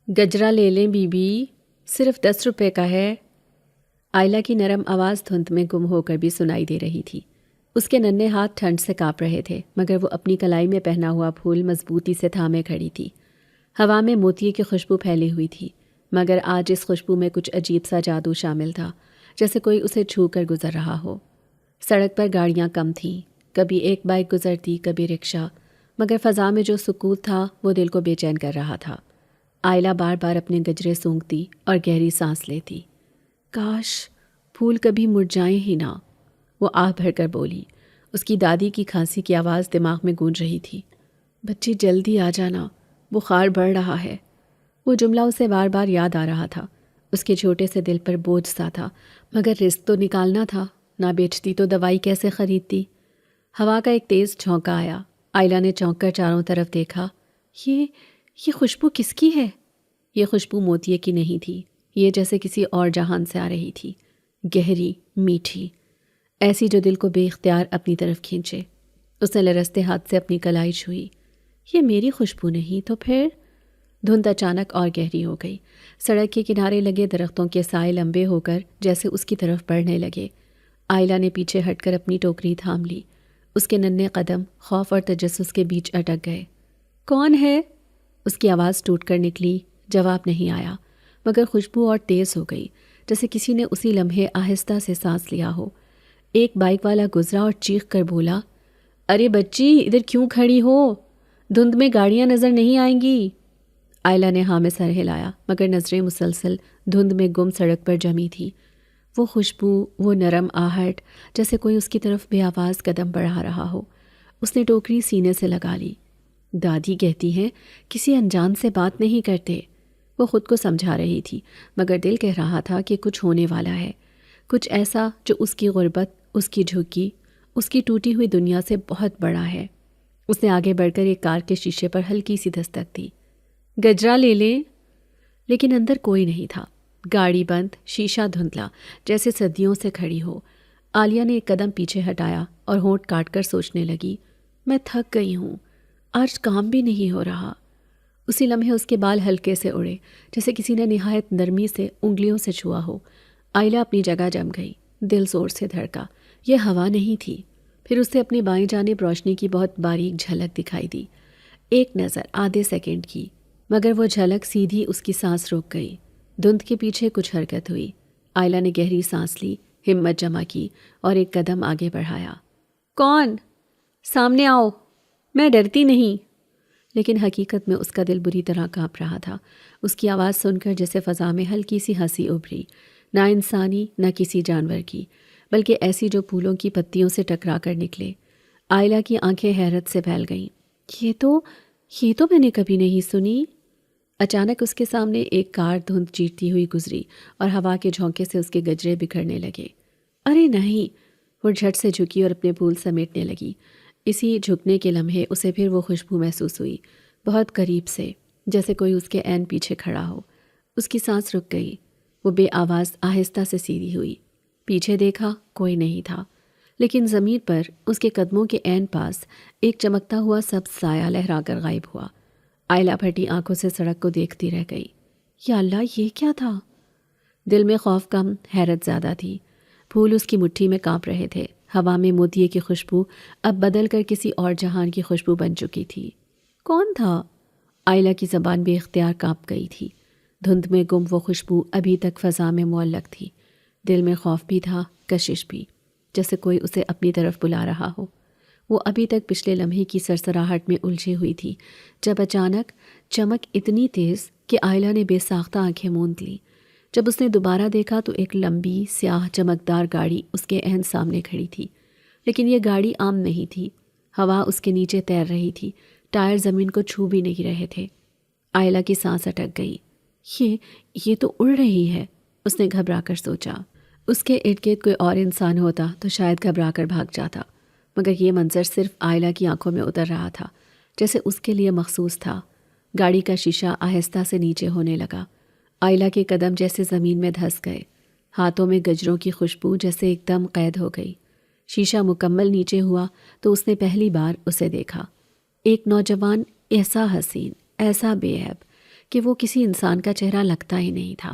گجرا لے لیں be be, صرف 10 روپے کا ہے۔ آئلہ کی نرم آواز دھند میں گم ہو کر بھی سنائی دے رہی تھی۔ اس کے ننھے ہاتھ ٹھنڈ سے کانپ رہے تھے، مگر وہ اپنی کلائی میں پہنا ہوا پھول مضبوطی سے تھامے کھڑی تھی۔ ہوا میں موتیے کی خوشبو پھیلی ہوئی تھی، مگر آج اس خوشبو میں کچھ عجیب سا جادو شامل تھا، جیسے کوئی اسے چھو کر گزر رہا ہو۔ سڑک پر گاڑیاں کم تھیں، کبھی ایک بائک گزرتی، کبھی رکشا، مگر فضا میں جو سکوت تھا وہ دل کو بے چین کر رہا تھا۔ آئلہ بار بار اپنے گجرے سونگھتی اور گہری سانس لیتی۔ کاش پھول کبھی مرجھائیں ہی نہ، وہ آہ بھر کر بولی۔ اس کی دادی کی کھانسی کی آواز دماغ میں گونج رہی تھی۔ بچی جلدی آ جانا، بخار بڑھ رہا ہے۔ وہ جملہ اسے بار بار یاد آ رہا تھا۔ اس کے چھوٹے سے دل پر بوجھ سا تھا، مگر رزق تو نکالنا تھا، نہ بیچتی تو دوائی کیسے خریدتی؟ ہوا کا ایک تیز جھونکا آیا۔ آئلہ نے چونک کر چاروں طرف دیکھا۔ یہ خوشبو کس کی ہے؟ یہ خوشبو موتیے کی نہیں تھی، یہ جیسے کسی اور جہان سے آ رہی تھی، گہری، میٹھی، ایسی جو دل کو بے اختیار اپنی طرف کھینچے۔ اس نے لرزتے ہاتھ سے اپنی کلائی چھوئی۔ یہ میری خوشبو نہیں تو پھر؟ دھند اچانک اور گہری ہو گئی۔ سڑک کے کنارے لگے درختوں کے سائے لمبے ہو کر جیسے اس کی طرف بڑھنے لگے۔ آئلہ نے پیچھے ہٹ کر اپنی ٹوکری تھام لی۔ اس کے ننھے قدم خوف اور تجسس کے بیچ اٹک گئے۔ کون ہے؟ اس کی آواز ٹوٹ کر نکلی، جواب نہیں آیا، مگر خوشبو اور تیز ہو گئی، جیسے کسی نے اسی لمحے آہستہ سے سانس لیا ہو۔ ایک بائک والا گزرا اور چیخ کر بولا، ارے بچی ادھر کیوں کھڑی ہو؟ دھند میں گاڑیاں نظر نہیں آئیں گی۔ آئلہ نے ہاں میں سر ہلایا، مگر نظریں مسلسل دھند میں گم سڑک پر جمی تھی۔ وہ خوشبو، وہ نرم آہٹ، جیسے کوئی اس کی طرف بے آواز قدم بڑھا رہا ہو۔ اس نے ٹوکری سینے سے لگا لی۔ دادی کہتی ہیں کسی انجان سے بات نہیں کرتے، وہ خود کو سمجھا رہی تھی، مگر دل کہہ رہا تھا کہ کچھ ہونے والا ہے، کچھ ایسا جو اس کی غربت، اس کی جھگی، اس کی ٹوٹی ہوئی دنیا سے بہت بڑا ہے۔ اس نے آگے بڑھ کر ایک کار کے شیشے پر ہلکی سی دستک دی۔ گجرا لے لیں؟ لیکن اندر کوئی نہیں تھا۔ گاڑی بند، شیشہ دھندلا، جیسے صدیوں سے کھڑی ہو۔ عالیہ نے ایک قدم پیچھے ہٹایا اور ہونٹ کاٹ کر سوچنے لگی، میں تھک گئی ہوں، آج کام بھی نہیں ہو رہا۔ اسی لمحے اس کے بال ہلکے سے اڑے، جیسے کسی نے نہایت نرمی سے انگلیوں سے چھوا ہو۔ آئلہ اپنی جگہ جم گئی، دل زور سے دھڑکا۔ یہ ہوا نہیں تھی۔ پھر اسے اپنی بائیں جانب روشنی کی بہت باریک جھلک دکھائی دی، ایک نظر، آدھے سیکنڈ کی، مگر وہ جھلک سیدھی اس کی سانس روک گئی۔ دھند کے پیچھے کچھ حرکت ہوئی۔ آئلہ نے گہری سانس لی، ہمت جمع کی اور ایک قدم آگے بڑھایا۔ کون؟ سامنے آؤ، میں ڈرتی نہیں۔ لیکن حقیقت میں اس کا دل بری طرح کانپ رہا تھا۔ اس کی آواز سن کر جیسے فضا میں ہلکی سی ہنسی ابھری، نہ انسانی نہ کسی جانور کی، بلکہ ایسی جو پھولوں کی پتیوں سے ٹکرا کر نکلے۔ آئلہ کی آنکھیں حیرت سے پھیل گئیں۔ یہ تو میں نے کبھی نہیں سنی۔ اچانک اس کے سامنے ایک کار دھند چیرتی ہوئی گزری اور ہوا کے جھونکے سے اس کے گجرے بکھرنے لگے۔ ارے نہیں! وہ جھٹ سے جھکی اور اپنے پھول سمیٹنے لگی۔ اسی جھکنے کے لمحے اسے پھر وہ خوشبو محسوس ہوئی، بہت قریب سے، جیسے کوئی اس کے عین پیچھے کھڑا ہو۔ اس کی سانس رک گئی۔ وہ بے آواز آہستہ سے سیدھی ہوئی۔ پیچھے دیکھا، کوئی نہیں تھا، لیکن زمین پر اس کے قدموں کے عین پاس ایک چمکتا ہوا سبز سایہ لہرا کر غائب ہوا۔ آئلہ پھٹی آنکھوں سے سڑک کو دیکھتی رہ گئی۔ یا اللہ، یہ کیا تھا؟ دل میں خوف کم، حیرت زیادہ تھی۔ پھول اس کی مٹھی میں کانپ رہے تھے۔ ہوا میں موتیے کی خوشبو اب بدل کر کسی اور جہان کی خوشبو بن چکی تھی۔ کون تھا؟ آئلہ کی زبان بے اختیار کانپ گئی تھی۔ دھند میں گم وہ خوشبو ابھی تک فضا میں معلق تھی۔ دل میں خوف بھی تھا، کشش بھی، جیسے کوئی اسے اپنی طرف بلا رہا ہو۔ وہ ابھی تک پچھلے لمحے کی سرسراہٹ میں الجھی ہوئی تھی، جب اچانک چمک اتنی تیز کہ آئلہ نے بے ساختہ آنکھیں موند لیں۔ جب اس نے دوبارہ دیکھا تو ایک لمبی، سیاہ، چمکدار گاڑی اس کے عین سامنے کھڑی تھی، لیکن یہ گاڑی عام نہیں تھی۔ ہوا اس کے نیچے تیر رہی تھی، ٹائر زمین کو چھو بھی نہیں رہے تھے۔ آئلہ کی سانس اٹک گئی۔ یہ تو اڑ رہی ہے، اس نے گھبرا کر سوچا۔ اس کے ارد گرد کوئی اور انسان ہوتا تو شاید گھبرا کر بھاگ جاتا، مگر یہ منظر صرف آئلہ کی آنکھوں میں اتر رہا تھا، جیسے اس کے لیے مخصوص تھا۔ گاڑی کا شیشہ آہستہ سے نیچے ہونے لگا۔ آئلہ کے قدم جیسے زمین میں دھس گئے، ہاتھوں میں گجروں کی خوشبو جیسے ایک دم قید ہو گئی۔ شیشہ مکمل نیچے ہوا تو اس نے پہلی بار اسے دیکھا، ایک نوجوان، ایسا حسین، ایسا بے عیب کہ وہ کسی انسان کا چہرہ لگتا ہی نہیں تھا۔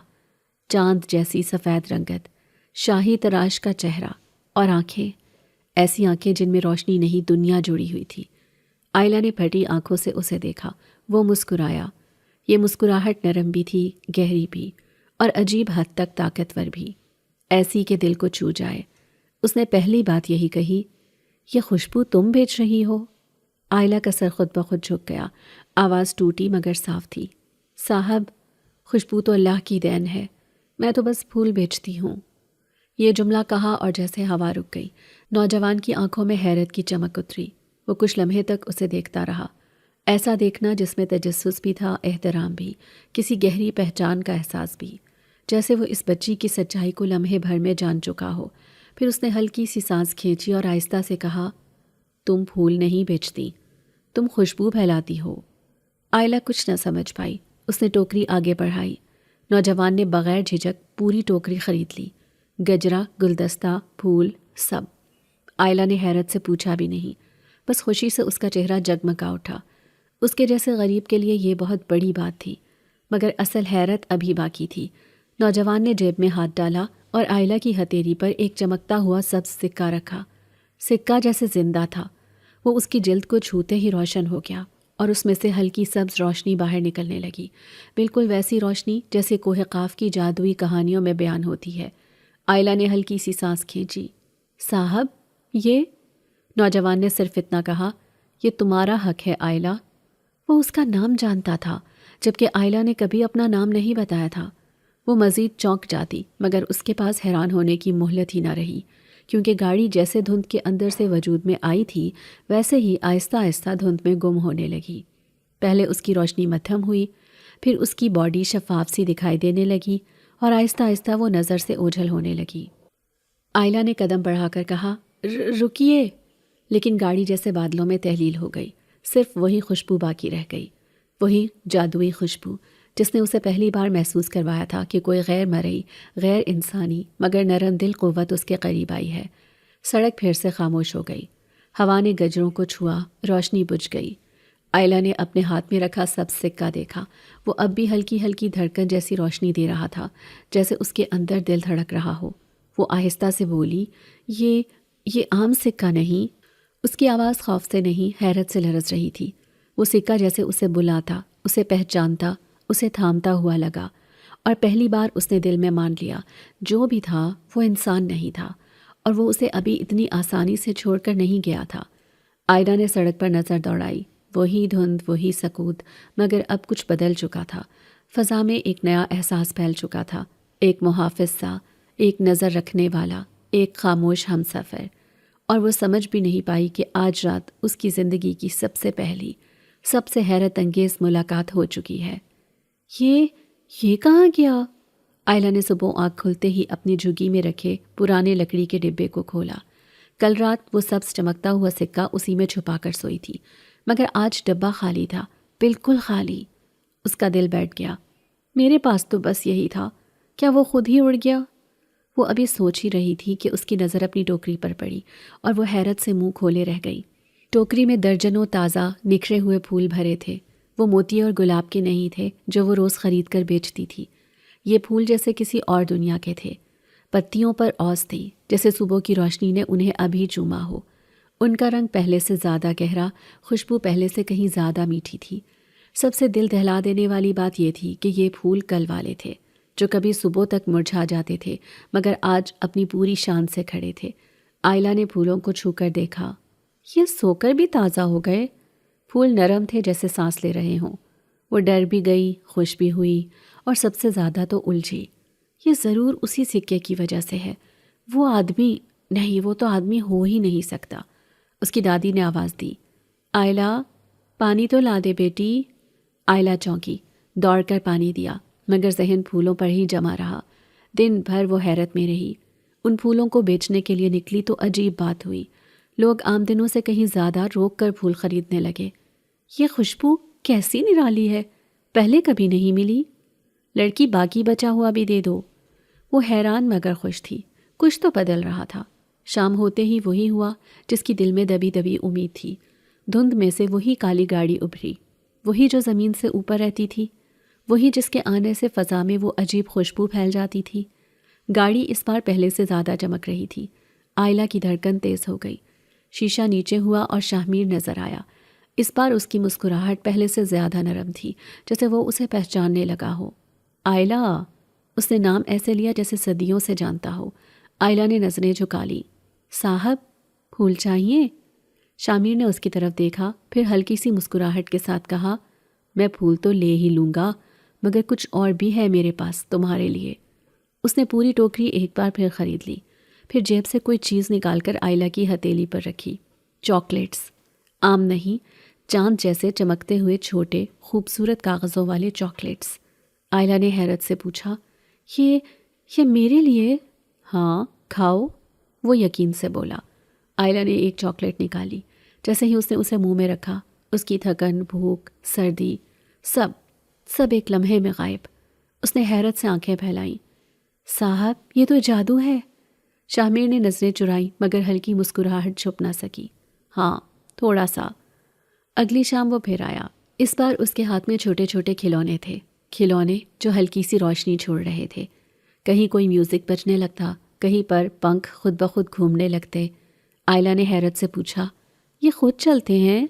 چاند جیسی سفید رنگت، شاہی تراش کا چہرہ اور آنکھیں، ایسی آنکھیں جن میں روشنی نہیں دنیا جڑی ہوئی تھی۔ آئلہ نے پھٹی آنکھوں سے اسے دیکھا۔ وہ مسکرایا۔ یہ مسکراہٹ نرم بھی تھی، گہری بھی، اور عجیب حد تک طاقتور بھی، ایسی کہ دل کو چھو جائے۔ اس نے پہلی بات یہی کہی، یہ خوشبو تم بیچ رہی ہو؟ آئلہ کا سر خود بخود جھک گیا۔ آواز ٹوٹی مگر صاف تھی۔ صاحب، خوشبو تو اللہ کی دین ہے، میں تو بس پھول بیچتی ہوں۔ یہ جملہ کہا اور جیسے ہوا رک گئی۔ نوجوان کی آنکھوں میں حیرت کی چمک اتری۔ وہ کچھ لمحے تک اسے دیکھتا رہا، ایسا دیکھنا جس میں تجسس بھی تھا، احترام بھی، کسی گہری پہچان کا احساس بھی، جیسے وہ اس بچی کی سچائی کو لمحے بھر میں جان چکا ہو۔ پھر اس نے ہلکی سی سانس کھینچی اور آہستہ سے کہا، تم پھول نہیں بیچتی، تم خوشبو پھیلاتی ہو۔ آئلہ کچھ نہ سمجھ پائی۔ اس نے ٹوکری آگے بڑھائی۔ نوجوان نے بغیر جھجک پوری ٹوکری خرید لی، گجرا، گلدستہ، پھول، سب۔ آئلہ نے حیرت سے پوچھا بھی نہیں، بس خوشی سے اس کا چہرہ جگمگا اٹھا۔ اس کے جیسے غریب کے لیے یہ بہت بڑی بات تھی، مگر اصل حیرت ابھی باقی تھی۔ نوجوان نے جیب میں ہاتھ ڈالا اور آئلہ کی ہتھیلی پر ایک چمکتا ہوا سبز سکہ رکھا۔ سکہ جیسے زندہ تھا، وہ اس کی جلد کو چھوتے ہی روشن ہو گیا اور اس میں سے ہلکی سبز روشنی باہر نکلنے لگی، بالکل ویسی روشنی جیسے کوہ قاف کی جادوئی کہانیوں میں بیان ہوتی ہے۔ آئلہ نے ہلکی سی سانس کھینچی۔ صاحب، یہ؟ نوجوان نے صرف اتنا کہا، یہ تمہارا حق ہے آئلہ۔ وہ اس کا نام جانتا تھا، جبکہ آئلہ نے کبھی اپنا نام نہیں بتایا تھا۔ وہ مزید چونک جاتی، مگر اس کے پاس حیران ہونے کی مہلت ہی نہ رہی، کیونکہ گاڑی جیسے دھند کے اندر سے وجود میں آئی تھی، ویسے ہی آہستہ آہستہ دھند میں گم ہونے لگی۔ پہلے اس کی روشنی مدھم ہوئی، پھر اس کی باڈی شفاف سی دکھائی دینے لگی اور آہستہ آہستہ وہ نظر سے اوجھل ہونے لگی۔ آئلہ نے قدم بڑھا کر کہا، رکیے، لیکن گاڑی جیسے بادلوں میں تحلیل ہو گئی۔ صرف وہی خوشبو باقی رہ گئی، وہی جادوئی خوشبو جس نے اسے پہلی بار محسوس کروایا تھا کہ کوئی غیر مرئی، غیر انسانی مگر نرم دل قوت اس کے قریب آئی ہے۔ سڑک پھر سے خاموش ہو گئی۔ ہوا نے گجروں کو چھوا، روشنی بجھ گئی۔ آئلہ نے اپنے ہاتھ میں رکھا سبز سکہ دیکھا۔ وہ اب بھی ہلکی ہلکی دھڑکن جیسی روشنی دے رہا تھا، جیسے اس کے اندر دل دھڑک رہا ہو۔ وہ آہستہ سے بولی، یہ عام سکہ نہیں۔ اس کی آواز خوف سے نہیں، حیرت سے لرز رہی تھی۔ وہ سکہ جیسے اسے بلاتا، اسے پہچانتا، اسے تھامتا ہوا لگا، اور پہلی بار اس نے دل میں مان لیا، جو بھی تھا وہ انسان نہیں تھا، اور وہ اسے ابھی اتنی آسانی سے چھوڑ کر نہیں گیا تھا۔ آئلہ نے سڑک پر نظر دوڑائی۔ وہی دھند، وہی سکوت، مگر اب کچھ بدل چکا تھا۔ فضا میں ایک نیا احساس پھیل چکا تھا، ایک محافظ سا، ایک نظر رکھنے والا، ایک خاموش ہمسفر۔ اور وہ سمجھ بھی نہیں پائی کہ آج رات اس کی زندگی کی سب سے پہلی، سب سے حیرت انگیز ملاقات ہو چکی ہے۔ یہ کہاں گیا؟ آئلہ نے صبح آنکھ کھلتے ہی اپنی جھگی میں رکھے پرانے لکڑی کے ڈبے کو کھولا۔ کل رات وہ سبز چمکتا ہوا سکہ اسی میں چھپا کر سوئی تھی، مگر آج ڈبہ خالی تھا، بالکل خالی۔ اس کا دل بیٹھ گیا۔ میرے پاس تو بس یہی تھا، کیا وہ خود ہی اڑ گیا؟ وہ ابھی سوچ ہی رہی تھی کہ اس کی نظر اپنی ٹوکری پر پڑی اور وہ حیرت سے منہ کھولے رہ گئی۔ ٹوکری میں درجنوں تازہ نکھرے ہوئے پھول بھرے تھے۔ وہ موتی اور گلاب کے نہیں تھے جو وہ روز خرید کر بیچتی تھی۔ یہ پھول جیسے کسی اور دنیا کے تھے۔ پتیوں پر اوس تھی، جیسے صبح کی روشنی نے انہیں ابھی چوما ہو۔ ان کا رنگ پہلے سے زیادہ گہرا، خوشبو پہلے سے کہیں زیادہ میٹھی تھی۔ سب سے دل دہلا دینے والی بات یہ تھی کہ یہ پھول کل والے تھے، جو کبھی صبح تک مرجھا جاتے تھے، مگر آج اپنی پوری شان سے کھڑے تھے۔ آئلہ نے پھولوں کو چھو کر دیکھا۔ یہ سو کر بھی تازہ ہو گئے۔ پھول نرم تھے جیسے سانس لے رہے ہوں۔ وہ ڈر بھی گئی، خوش بھی ہوئی، اور سب سے زیادہ تو الجھی۔ یہ ضرور اسی سکے کی وجہ سے ہے۔ وہ آدمی نہیں، وہ تو آدمی ہو ہی نہیں سکتا۔ اس کی دادی نے آواز دی، آئلہ، پانی تو لا دے بیٹی۔ آئلہ چونکی، دوڑ کر پانی دیا، مگر ذہن پھولوں پر ہی جمع رہا۔ دن بھر وہ حیرت میں رہی۔ ان پھولوں کو بیچنے کے لیے نکلی تو عجیب بات ہوئی۔ لوگ عام دنوں سے کہیں زیادہ روک کر پھول خریدنے لگے۔ یہ خوشبو کیسی نرالی ہے، پہلے کبھی نہیں ملی۔ لڑکی باقی بچا ہوا بھی دے دو۔ وہ حیران مگر خوش تھی۔ کچھ تو بدل رہا تھا۔ شام ہوتے ہی وہی ہوا جس کی دل میں دبی دبی امید تھی۔ دھند میں سے وہی کالی گاڑی ابھری، وہی جو زمین سے اوپر رہتی تھی، وہی جس کے آنے سے فضا میں وہ عجیب خوشبو پھیل جاتی تھی۔ گاڑی اس بار پہلے سے زیادہ چمک رہی تھی۔ آئلہ کی دھڑکن تیز ہو گئی۔ شیشہ نیچے ہوا اور شاہمیر نظر آیا۔ اس بار اس کی مسکراہٹ پہلے سے زیادہ نرم تھی، جیسے وہ اسے پہچاننے لگا ہو۔ آئلہ، اس نے نام ایسے لیا جیسے صدیوں سے جانتا ہو۔ آئلہ نے نظریں جھکا لی۔ صاحب، پھول چاہیے؟ شاہمیر نے اس کی طرف دیکھا، پھر ہلکی سی مسکراہٹ کے ساتھ کہا، میں پھول تو لے ہی لوں گا، مگر کچھ اور بھی ہے میرے پاس تمہارے لیے۔ اس نے پوری ٹوکری ایک بار پھر خرید لی، پھر جیب سے کوئی چیز نکال کر آئلہ کی ہتھیلی پر رکھی۔ چاکلیٹس، عام نہیں، چاند جیسے چمکتے ہوئے چھوٹے خوبصورت کاغذوں والے چاکلیٹس۔ آئلہ نے حیرت سے پوچھا، یہ میرے لیے؟ ہاں، کھاؤ، وہ یقین سے بولا۔ آئلہ نے ایک چاکلیٹ نکالی۔ جیسے ہی اس نے اسے منہ میں رکھا، اس کی تھکن، بھوک، سردی، سب ایک لمحے میں غائب۔ اس نے حیرت سے آنکھیں پھیلائیں۔ صاحب، یہ تو جادو ہے۔ شاہمیر نے نظریں چرائیں مگر ہلکی مسکراہٹ چھپ نہ سکی۔ ہاں، تھوڑا سا۔ اگلی شام وہ پھر آیا۔ اس بار اس کے ہاتھ میں چھوٹے چھوٹے کھلونے تھے، کھلونے جو ہلکی سی روشنی چھوڑ رہے تھے۔ کہیں کوئی میوزک بجنے لگتا، کہیں پر پنکھ خود بخود گھومنے لگتے۔ آئلہ نے حیرت سے پوچھا، یہ خود چلتے ہیں؟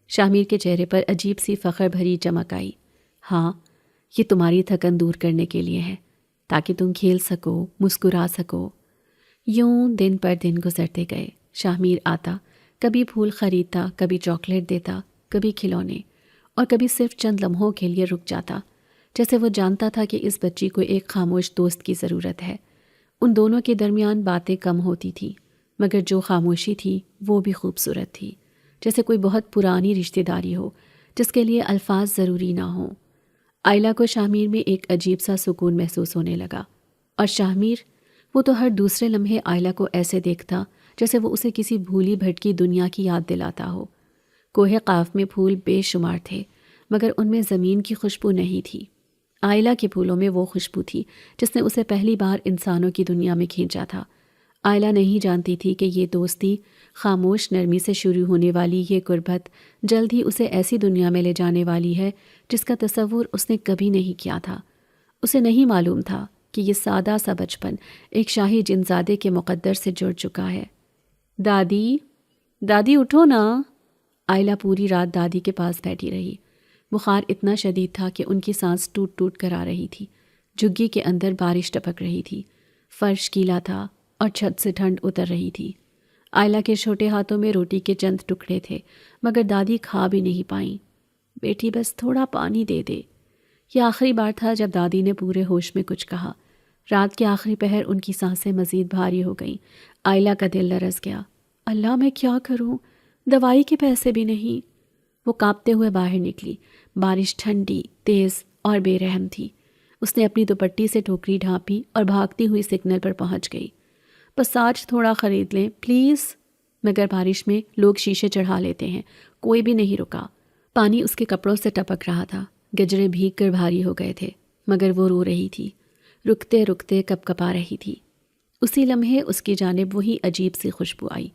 شاہمیر کے چہرے پر عجیب سی فخر بھری چمک آئی۔ ہاں، یہ تمہاری تھکن دور کرنے کے لیے ہے، تاکہ تم کھیل سکو، مسکرا سکو۔ یوں دن پر دن گزرتے گئے۔ شاہمیر آتا، کبھی پھول خریدتا، کبھی چاکلیٹ دیتا، کبھی کھلونے، اور کبھی صرف چند لمحوں کے لیے رک جاتا، جیسے وہ جانتا تھا کہ اس بچی کو ایک خاموش دوست کی ضرورت ہے۔ ان دونوں کے درمیان باتیں کم ہوتی تھی، مگر جو خاموشی تھی وہ بھی خوبصورت تھی، جیسے کوئی بہت پرانی رشتہ داری ہو جس کے لیے الفاظ ضروری نہ ہوں۔ آئلہ کو شاہمیر میں ایک عجیب سا سکون محسوس ہونے لگا، اور شاہمیر، وہ تو ہر دوسرے لمحے آئلہ کو ایسے دیکھتا جیسے وہ اسے کسی بھولی بھٹکی دنیا کی یاد دلاتا ہو۔ کوہ قاف میں پھول بے شمار تھے، مگر ان میں زمین کی خوشبو نہیں تھی۔ آئلہ کے پھولوں میں وہ خوشبو تھی جس نے اسے پہلی بار انسانوں کی دنیا میں کھینچا تھا۔ آئلہ نہیں جانتی تھی کہ یہ دوستی، خاموش نرمی سے شروع ہونے والی یہ قربت، جلد ہی اسے ایسی دنیا میں لے جانے والی ہے جس کا تصور اس نے کبھی نہیں کیا تھا۔ اسے نہیں معلوم تھا کہ یہ سادہ سا بچپن ایک شاہی جنزادے کے مقدر سے جڑ چکا ہے۔ دادی اٹھو نا۔ آئلہ پوری رات دادی کے پاس بیٹھی رہی۔ بخار اتنا شدید تھا کہ ان کی سانس ٹوٹ ٹوٹ کر آ رہی تھی۔ جھگی کے اندر بارش ٹپک رہی تھی، فرش گیلا تھا اور چھت سے ٹھنڈ اتر رہی تھی۔ آئلہ کے چھوٹے ہاتھوں میں روٹی کے چند ٹکڑے تھے، مگر دادی کھا بھی نہیں پائیں۔ بیٹی، بس تھوڑا پانی دے دے۔ یہ آخری بار تھا جب دادی نے پورے ہوش میں کچھ کہا۔ رات کے آخری پہر ان کی سانسیں مزید بھاری ہو گئیں۔ آئلہ کا دل لرز گیا۔ اللہ، میں کیا کروں؟ دوائی کے پیسے بھی نہیں۔ وہ کانپتے ہوئے باہر نکلی۔ بارش ٹھنڈی، تیز اور بے رحم تھی۔ اس نے اپنی دوپٹی سے ٹوکری ڈھانپی اور بھاگتی ہوئی سگنل پر پہنچ گئی۔ بس آج تھوڑا خرید لیں پلیز۔ مگر بارش میں لوگ شیشے چڑھا لیتے ہیں، کوئی بھی نہیں رکا۔ پانی اس کے کپڑوں سے ٹپک رہا تھا، گجرے بھیگ کر بھاری ہو گئے تھے، مگر وہ رو رہی تھی، رکتے رکتے کپ کپا رہی تھی۔ اسی لمحے اس کی جانب وہی عجیب سی خوشبو آئی،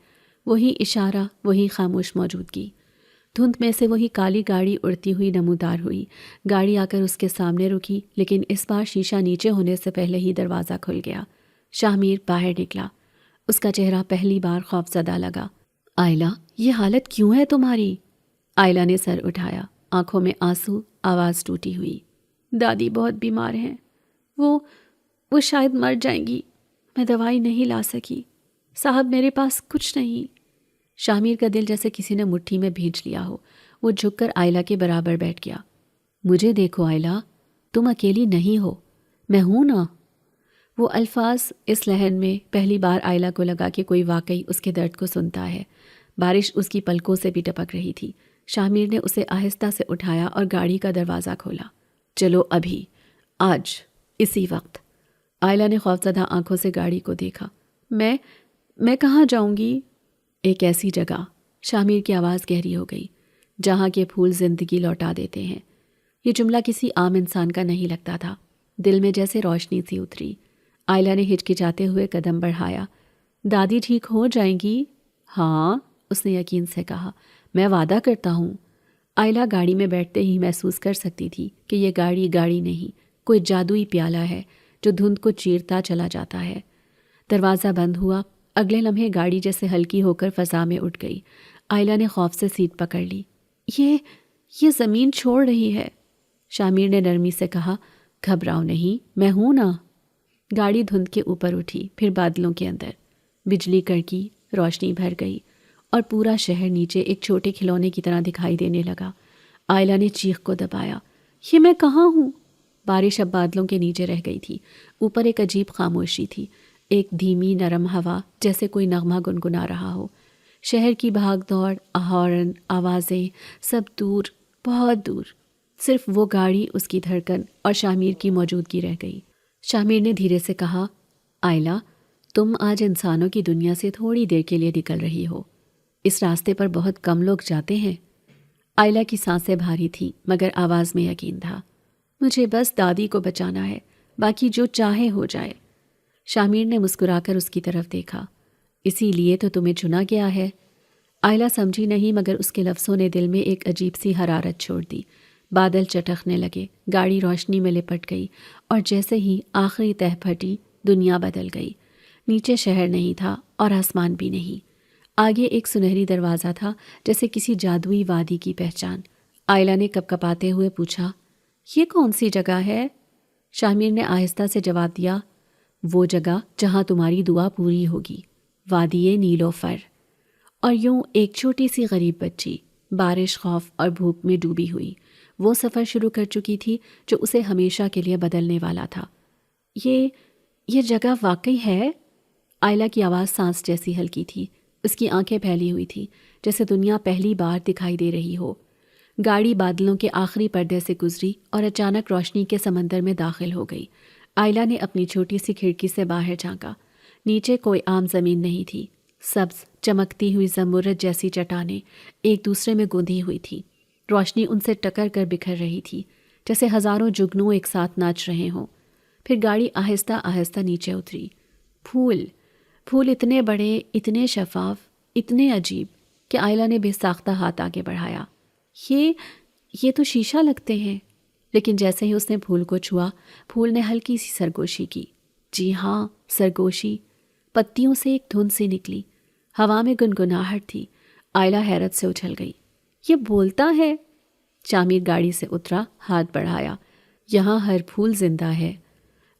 وہی اشارہ، وہی خاموش موجودگی۔ دھند میں سے وہی کالی گاڑی اڑتی ہوئی نمودار ہوئی۔ گاڑی آ کر اس کے سامنے رکی، لیکن اس بار شیشہ نیچے ہونے سے پہلے ہی دروازہ کھل گیا۔ شاہمیر باہر نکلا۔ اس کا چہرہ پہلی بار خوفزدہ لگا۔ آئلہ، یہ حالت کیوں ہے تمہاری؟ آئلہ نے سر اٹھایا، آنکھوں میں آنسو، آواز ٹوٹی ہوئی۔ دادی بہت بیمار ہیں، وہ شاید مر جائیں گی، میں دوائی نہیں لا سکی۔ صاحب، میرے پاس کچھ نہیں۔ شاہمیر کا دل جیسے کسی نے مٹھی میں بھینچ لیا ہو۔ وہ جھک کر آئلہ کے برابر بیٹھ گیا۔ مجھے دیکھو آئلہ، تم اکیلی نہیں ہو، میں ہوں نا۔ وہ الفاظ اس لہن میں پہلی بار آئلہ کو لگا کہ کوئی واقعی اس کے درد کو سنتا ہے۔ بارش اس کی پلکوں سے بھی ٹپک رہی تھی۔ شاہمیر نے اسے آہستہ سے اٹھایا اور گاڑی کا دروازہ کھولا۔ چلو ابھی، آج، اسی وقت۔ آئلہ نے خوفزدہ آنکھوں سے گاڑی کو دیکھا۔ میں کہاں جاؤں گی؟ ایک ایسی جگہ، شاہمیر کی آواز گہری ہو گئی، جہاں کے پھول زندگی لوٹا دیتے ہیں۔ یہ جملہ کسی عام انسان کا نہیں لگتا تھا۔ دل میں جیسے روشنی سی اتری۔ آئلہ نے ہچکچاتے ہوئے قدم بڑھایا۔ دادی ٹھیک ہو جائیں گی؟ ہاں، اس نے یقین سے کہا، میں وعدہ کرتا ہوں۔ آئلہ گاڑی میں بیٹھتے ہی محسوس کر سکتی تھی کہ یہ گاڑی نہیں، کوئی جادوئی پیالہ ہے جو دھند کو چیرتا چلا جاتا ہے۔ دروازہ بند ہوا، اگلے لمحے گاڑی جیسے ہلکی ہو کر فضا میں اٹھ گئی۔ آئلہ نے خوف سے سیٹ پکڑ لی۔ یہ زمین چھوڑ رہی ہے، شامیر نے نرمی سے کہا۔ گھبراؤ نہیں، میں ہوں نا۔ گاڑی دھند کے اوپر اٹھی، پھر بادلوں کے اندر۔ بجلی کڑکی، روشنی بھر گئی اور پورا شہر نیچے ایک چھوٹے کھلونے کی طرح دکھائی دینے لگا۔ آئلہ نے چیخ کو دبایا، یہ میں کہاں ہوں؟ بارش اب بادلوں کے نیچے رہ گئی تھی۔ اوپر ایک عجیب خاموشی تھی، ایک دھیمی نرم ہوا جیسے کوئی نغمہ گنگنا رہا ہو۔ شہر کی بھاگ دوڑ، ہارن، آوازیں، سب دور، بہت دور۔ صرف وہ گاڑی، اس کی دھڑکن اور شامیر کی موجودگی رہ گئی۔ شامیر نے دھیرے سے کہا، آئلہ، تم آج انسانوں کی دنیا سے تھوڑی دیر کے لیے نکل رہی ہو۔ اس راستے پر بہت کم لوگ جاتے ہیں۔ آئلہ کی سانسیں بھاری تھیں مگر آواز میں یقین تھا۔ مجھے بس دادی کو بچانا ہے، باقی جو چاہے ہو جائے۔ شامیر نے مسکرا کر اس کی طرف دیکھا۔ اسی لیے تو تمہیں چنا گیا ہے۔ آئلہ سمجھی نہیں مگر اس کے لفظوں نے دل میں ایک عجیب سی حرارت چھوڑ دی۔ بادل چٹخنے لگے، گاڑی روشنی میں لپٹ گئی اور جیسے ہی آخری تہ پھٹی، دنیا بدل گئی۔ نیچے شہر نہیں تھا اور آسمان بھی نہیں۔ آگے ایک سنہری دروازہ تھا، جیسے کسی جادوئی وادی کی پہچان۔ آئلہ نے کپکپاتے ہوئے پوچھا، یہ کون سی جگہ ہے؟ شامیر نے آہستہ سے جواب دیا، وہ جگہ جہاں تمہاری دعا پوری ہوگی، وادی نیلوفر۔ اور یوں ایک چھوٹی سی غریب بچی بارش، خوف اور بھوک میں ڈوبی ہوئی وہ سفر شروع کر چکی تھی جو اسے ہمیشہ کے لیے بدلنے والا تھا۔ یہ جگہ واقعی ہے؟ آئلہ کی آواز سانس جیسی ہلکی تھی، اس کی آنکھیں پھیلی ہوئی تھی جیسے دنیا پہلی بار دکھائی دے رہی ہو۔ گاڑی بادلوں کے آخری پردے سے گزری اور اچانک روشنی کے سمندر میں داخل ہو گئی۔ آئلہ نے اپنی چھوٹی سی کھڑکی سے باہر جھانکا۔ نیچے کوئی عام زمین نہیں تھی، سبز چمکتی ہوئی زمرد جیسی چٹانیں ایک دوسرے میں گوندھی ہوئی تھی۔ روشنی ان سے ٹکر کر بکھر رہی تھی جیسے ہزاروں جگنو ایک ساتھ ناچ رہے ہوں۔ پھر گاڑی آہستہ آہستہ نیچے اتری۔ پھول اتنے بڑے، اتنے شفاف، اتنے عجیب کہ آئلہ نے بے ساختہ ہاتھ آگے بڑھایا۔ یہ تو شیشہ لگتے ہیں۔ لیکن جیسے ہی اس نے پھول کو چھوا، پھول نے ہلکی سی سرگوشی کی۔ جی ہاں، سرگوشی۔ پتیوں سے ایک دھن سی نکلی، ہوا میں گنگناہٹ تھی۔ آئلہ حیرت سے اچھل گئی۔ یہ بولتا ہے؟ شامیر گاڑی سے اترا، ہاتھ بڑھایا۔ یہاں ہر پھول زندہ ہے۔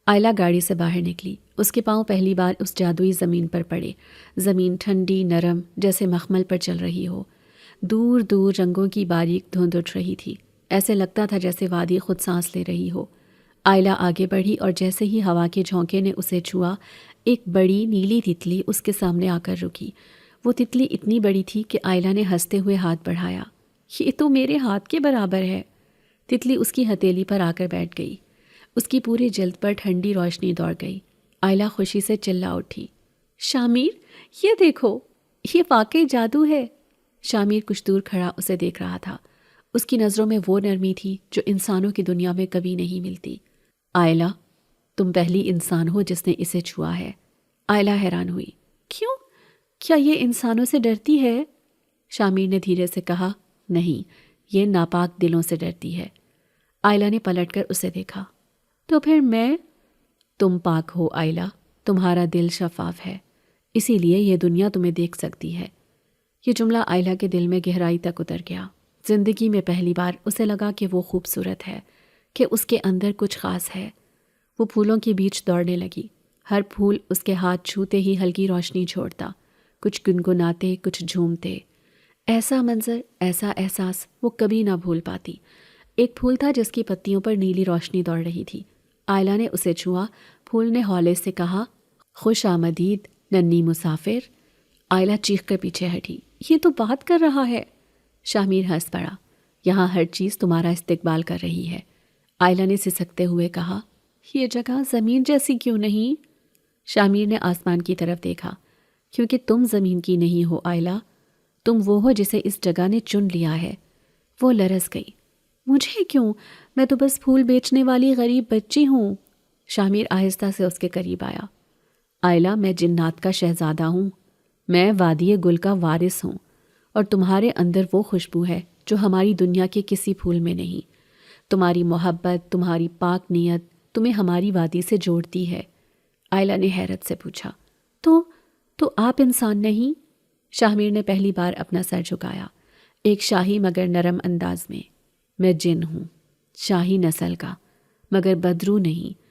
آئلہ گاڑی سے باہر نکلی، اس کے پاؤں پہلی بار اس جادوئی زمین پر پڑے۔ زمین ٹھنڈی، نرم، جیسے مخمل پر چل رہی ہو۔ دور دور رنگوں کی باریک دھند اٹھ رہی تھی، ایسے لگتا تھا جیسے وادی خود سانس لے رہی ہو۔ آئلہ آگے بڑھی اور جیسے ہی ہوا کے جھونکے نے اسے چھوا، ایک بڑی نیلی تتلی اس کے سامنے آ کر رکی۔ وہ تتلی اتنی بڑی تھی کہ آئلہ نے ہنستے ہوئے ہاتھ بڑھایا۔ یہ تو میرے ہاتھ کے برابر ہے۔ تتلی اس کی ہتھیلی پر آ کر بیٹھ گئی۔ اس کی پوری جلد پر ٹھنڈی روشنی دوڑ گئی۔ آئلہ خوشی سے چلا اٹھی، شامیر، یہ دیکھو، یہ واقعی جادو ہے۔ شامیر کچھ دور کھڑا اسے دیکھ رہا تھا۔ اس کی نظروں میں وہ نرمی تھی جو انسانوں کی دنیا میں کبھی نہیں ملتی۔ آئلہ، تم پہلی انسان ہو جس نے اسے چھوا ہے۔ آئلہ حیران ہوئی۔ کیوں؟ کیا یہ انسانوں سے ڈرتی ہے؟ شامیر نے دھیرے سے کہا، نہیں، یہ ناپاک دلوں سے ڈرتی ہے۔ آئلہ نے پلٹ کر اسے دیکھا۔ تو پھر میں؟ تم پاک ہو آئلہ، تمہارا دل شفاف ہے، اسی لیے یہ دنیا تمہیں دیکھ سکتی ہے۔ یہ جملہ آئلہ کے دل میں گہرائی تک اتر گیا۔ زندگی میں پہلی بار اسے لگا کہ وہ خوبصورت ہے، کہ اس کے اندر کچھ خاص ہے۔ وہ پھولوں کے بیچ دوڑنے لگی۔ ہر پھول اس کے ہاتھ چھوتے ہی ہلکی روشنی چھوڑتا، کچھ گنگناتے، کچھ جھومتے۔ ایسا منظر، ایسا احساس وہ کبھی نہ بھول پاتی۔ ایک پھول تھا جس کی پتیوں پر نیلی روشنی دوڑ رہی تھی۔ آئلہ نے اسے چھوا۔ پھول نے ہولے سے کہا، خوش آمدید ننھی مسافر۔ آئلہ چیخ کر پیچھے ہٹی۔ یہ تو بات کر رہا ہے۔ شامیر ہنس پڑا۔ یہاں ہر چیز تمہارا استقبال کر رہی ہے۔ آئلہ نے سسکتے ہوئے کہا، یہ جگہ زمین جیسی کیوں نہیں؟ شامیر نے آسمان کی طرف دیکھا۔ کیونکہ تم زمین کی نہیں ہو آئلہ، تم وہ ہو جسے اس جگہ نے چن لیا ہے۔ وہ لرز گئی۔ مجھے کیوں؟ میں تو بس پھول بیچنے والی غریب بچی ہوں۔ شامیر آہستہ سے اس کے قریب آیا۔ آئلہ، میں جنات کا شہزادہ ہوں، میں وادی گل کا وارث ہوں، اور تمہارے اندر وہ خوشبو ہے جو ہماری دنیا کے کسی پھول میں نہیں۔ تمہاری محبت، تمہاری پاک نیت تمہیں ہماری وادی سے جوڑتی ہے۔ آئلہ نے حیرت سے پوچھا، تو آپ انسان نہیں؟ شاہ میر نے پہلی بار اپنا سر جھکایا، ایک شاہی مگر نرم انداز میں جن ہوں، شاہی نسل کا، مگر بدرو نہیں۔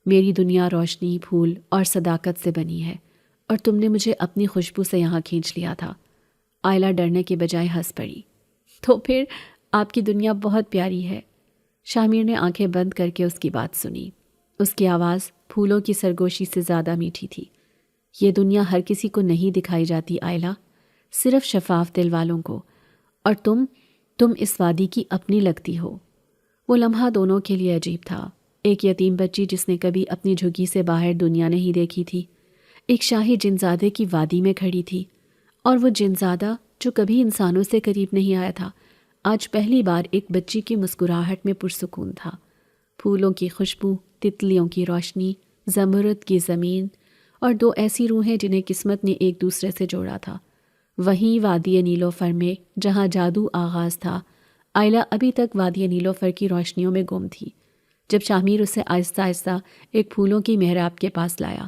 میری دنیا روشنی، پھول اور صداقت سے بنی ہے، اور تم نے مجھے اپنی خوشبو سے یہاں کھینچ لیا تھا۔ آئلہ ڈرنے کے بجائے ہنس پڑی۔ تو پھر آپ کی دنیا بہت پیاری ہے۔ شاہ میر نے آنکھیں بند کر کے اس کی بات سنی۔ اس کی آواز پھولوں کی سرگوشی سے زیادہ میٹھی تھی۔ یہ دنیا ہر کسی کو نہیں دکھائی جاتی آئلہ، صرف شفاف دل والوں کو، اور تم اس وادی کی اپنی لگتی ہو۔ وہ لمحہ دونوں کے لیے عجیب تھا، ایک یتیم بچی جس نے کبھی اپنی جھگی سے باہر دنیا نہیں دیکھی تھی، ایک شاہی جنزادے کی وادی میں کھڑی تھی، اور وہ جنزادہ جو کبھی انسانوں سے قریب نہیں آیا تھا، آج پہلی بار ایک بچی کی مسکراہٹ میں پرسکون تھا۔ پھولوں کی خوشبو، تتلیوں کی روشنی، زمرد کی زمین، اور دو ایسی روحیں جنہیں قسمت نے ایک دوسرے سے جوڑا تھا۔ وہیں وادی نیلوفر میں جہاں جادو آغاز تھا، آئلہ ابھی تک وادی نیلوفر کی روشنیوں میں گم تھی۔ جب شاہ میر اسے آہستہ آہستہ ایک پھولوں کی محراب کے پاس لایا،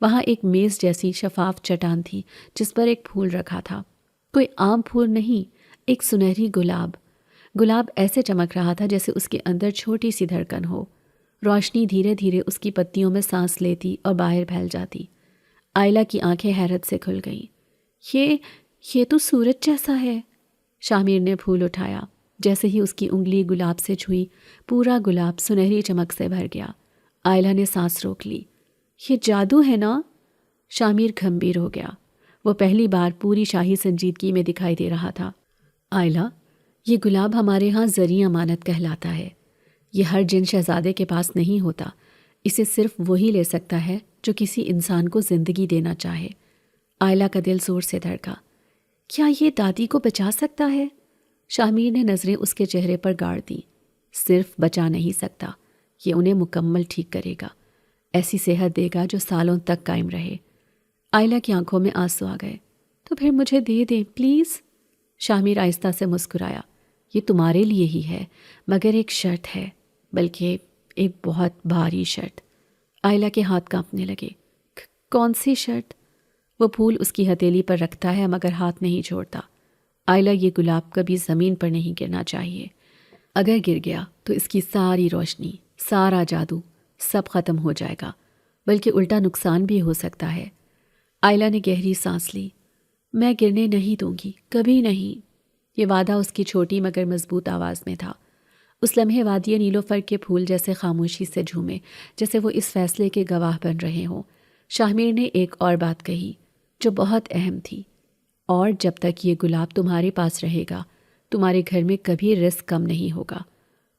وہاں ایک میز جیسی شفاف چٹان تھی جس پر ایک پھول رکھا تھا، کوئی عام پھول نہیں، ایک سنہری گلاب ایسے چمک رہا تھا جیسے اس کے اندر چھوٹی سی دھڑکن ہو۔ روشنی دھیرے دھیرے اس کی پتیوں میں سانس لیتی اور باہر پھیل جاتی۔ آئلہ کی آنکھیں حیرت سے کھل گئیں۔ یہ تو سورج جیسا ہے۔ شاہ میر نے پھول اٹھایا، جیسے ہی اس کی انگلی گلاب سے چھوئی، پورا گلاب سنہری چمک سے بھر گیا۔ آئلہ نے سانس روک لی۔ یہ جادو ہے نا؟ شاہ میر گھمبیر ہو گیا۔ وہ پہلی بار پوری شاہی سنجیدگی میں دکھائی دے رہا تھا۔ آئلہ، یہ گلاب ہمارے ہاں زرعی امانت کہلاتا ہے۔ یہ ہر جن شہزادے کے پاس نہیں ہوتا، اسے صرف وہی لے سکتا ہے جو کسی انسان کو زندگی دینا چاہے۔ آئلہ کا دل زور سے دھڑکا۔ کیا یہ دادی کو بچا سکتا ہے؟ شاہ میر نے نظریں اس کے چہرے پر گاڑ دیں۔ صرف بچا نہیں سکتا، یہ انہیں مکمل ٹھیک کرے گا، ایسی صحت دے گا جو سالوں تک قائم رہے۔ آئلہ کی آنکھوں میں آنسو آ گئے۔ تو پھر مجھے دے دیں پلیز۔ شاہ میر آہستہ سے مسکرایا۔ یہ تمہارے لیے ہی ہے، مگر ایک شرط ہے، بلکہ ایک بہت بھاری شرط۔ آئلہ کے ہاتھ کانپنے لگے۔ کون سی شرط؟ وہ پھول اس کی ہتھیلی پر رکھتا ہے مگر ہاتھ نہیں چھوڑتا۔ آئلہ، یہ گلاب کبھی زمین پر نہیں گرنا چاہیے۔ اگر گر گیا تو اس کی ساری روشنی، سارا جادو، سب ختم ہو جائے گا، بلکہ الٹا نقصان بھی ہو سکتا ہے۔ آئلہ نے گہری سانس لی۔ میں گرنے نہیں دوں گی، کبھی نہیں۔ یہ وعدہ اس کی چھوٹی مگر مضبوط آواز میں تھا۔ اس لمحے وادی نیلوفر کے پھول جیسے خاموشی سے جھومے، جیسے وہ اس فیصلے کے گواہ بن رہے ہوں۔ شاہ میر نے ایک اور بات کہی جو بہت اہم تھی، اور جب تک یہ گلاب تمہارے پاس رہے گا، تمہارے گھر میں کبھی رزق کم نہیں ہوگا،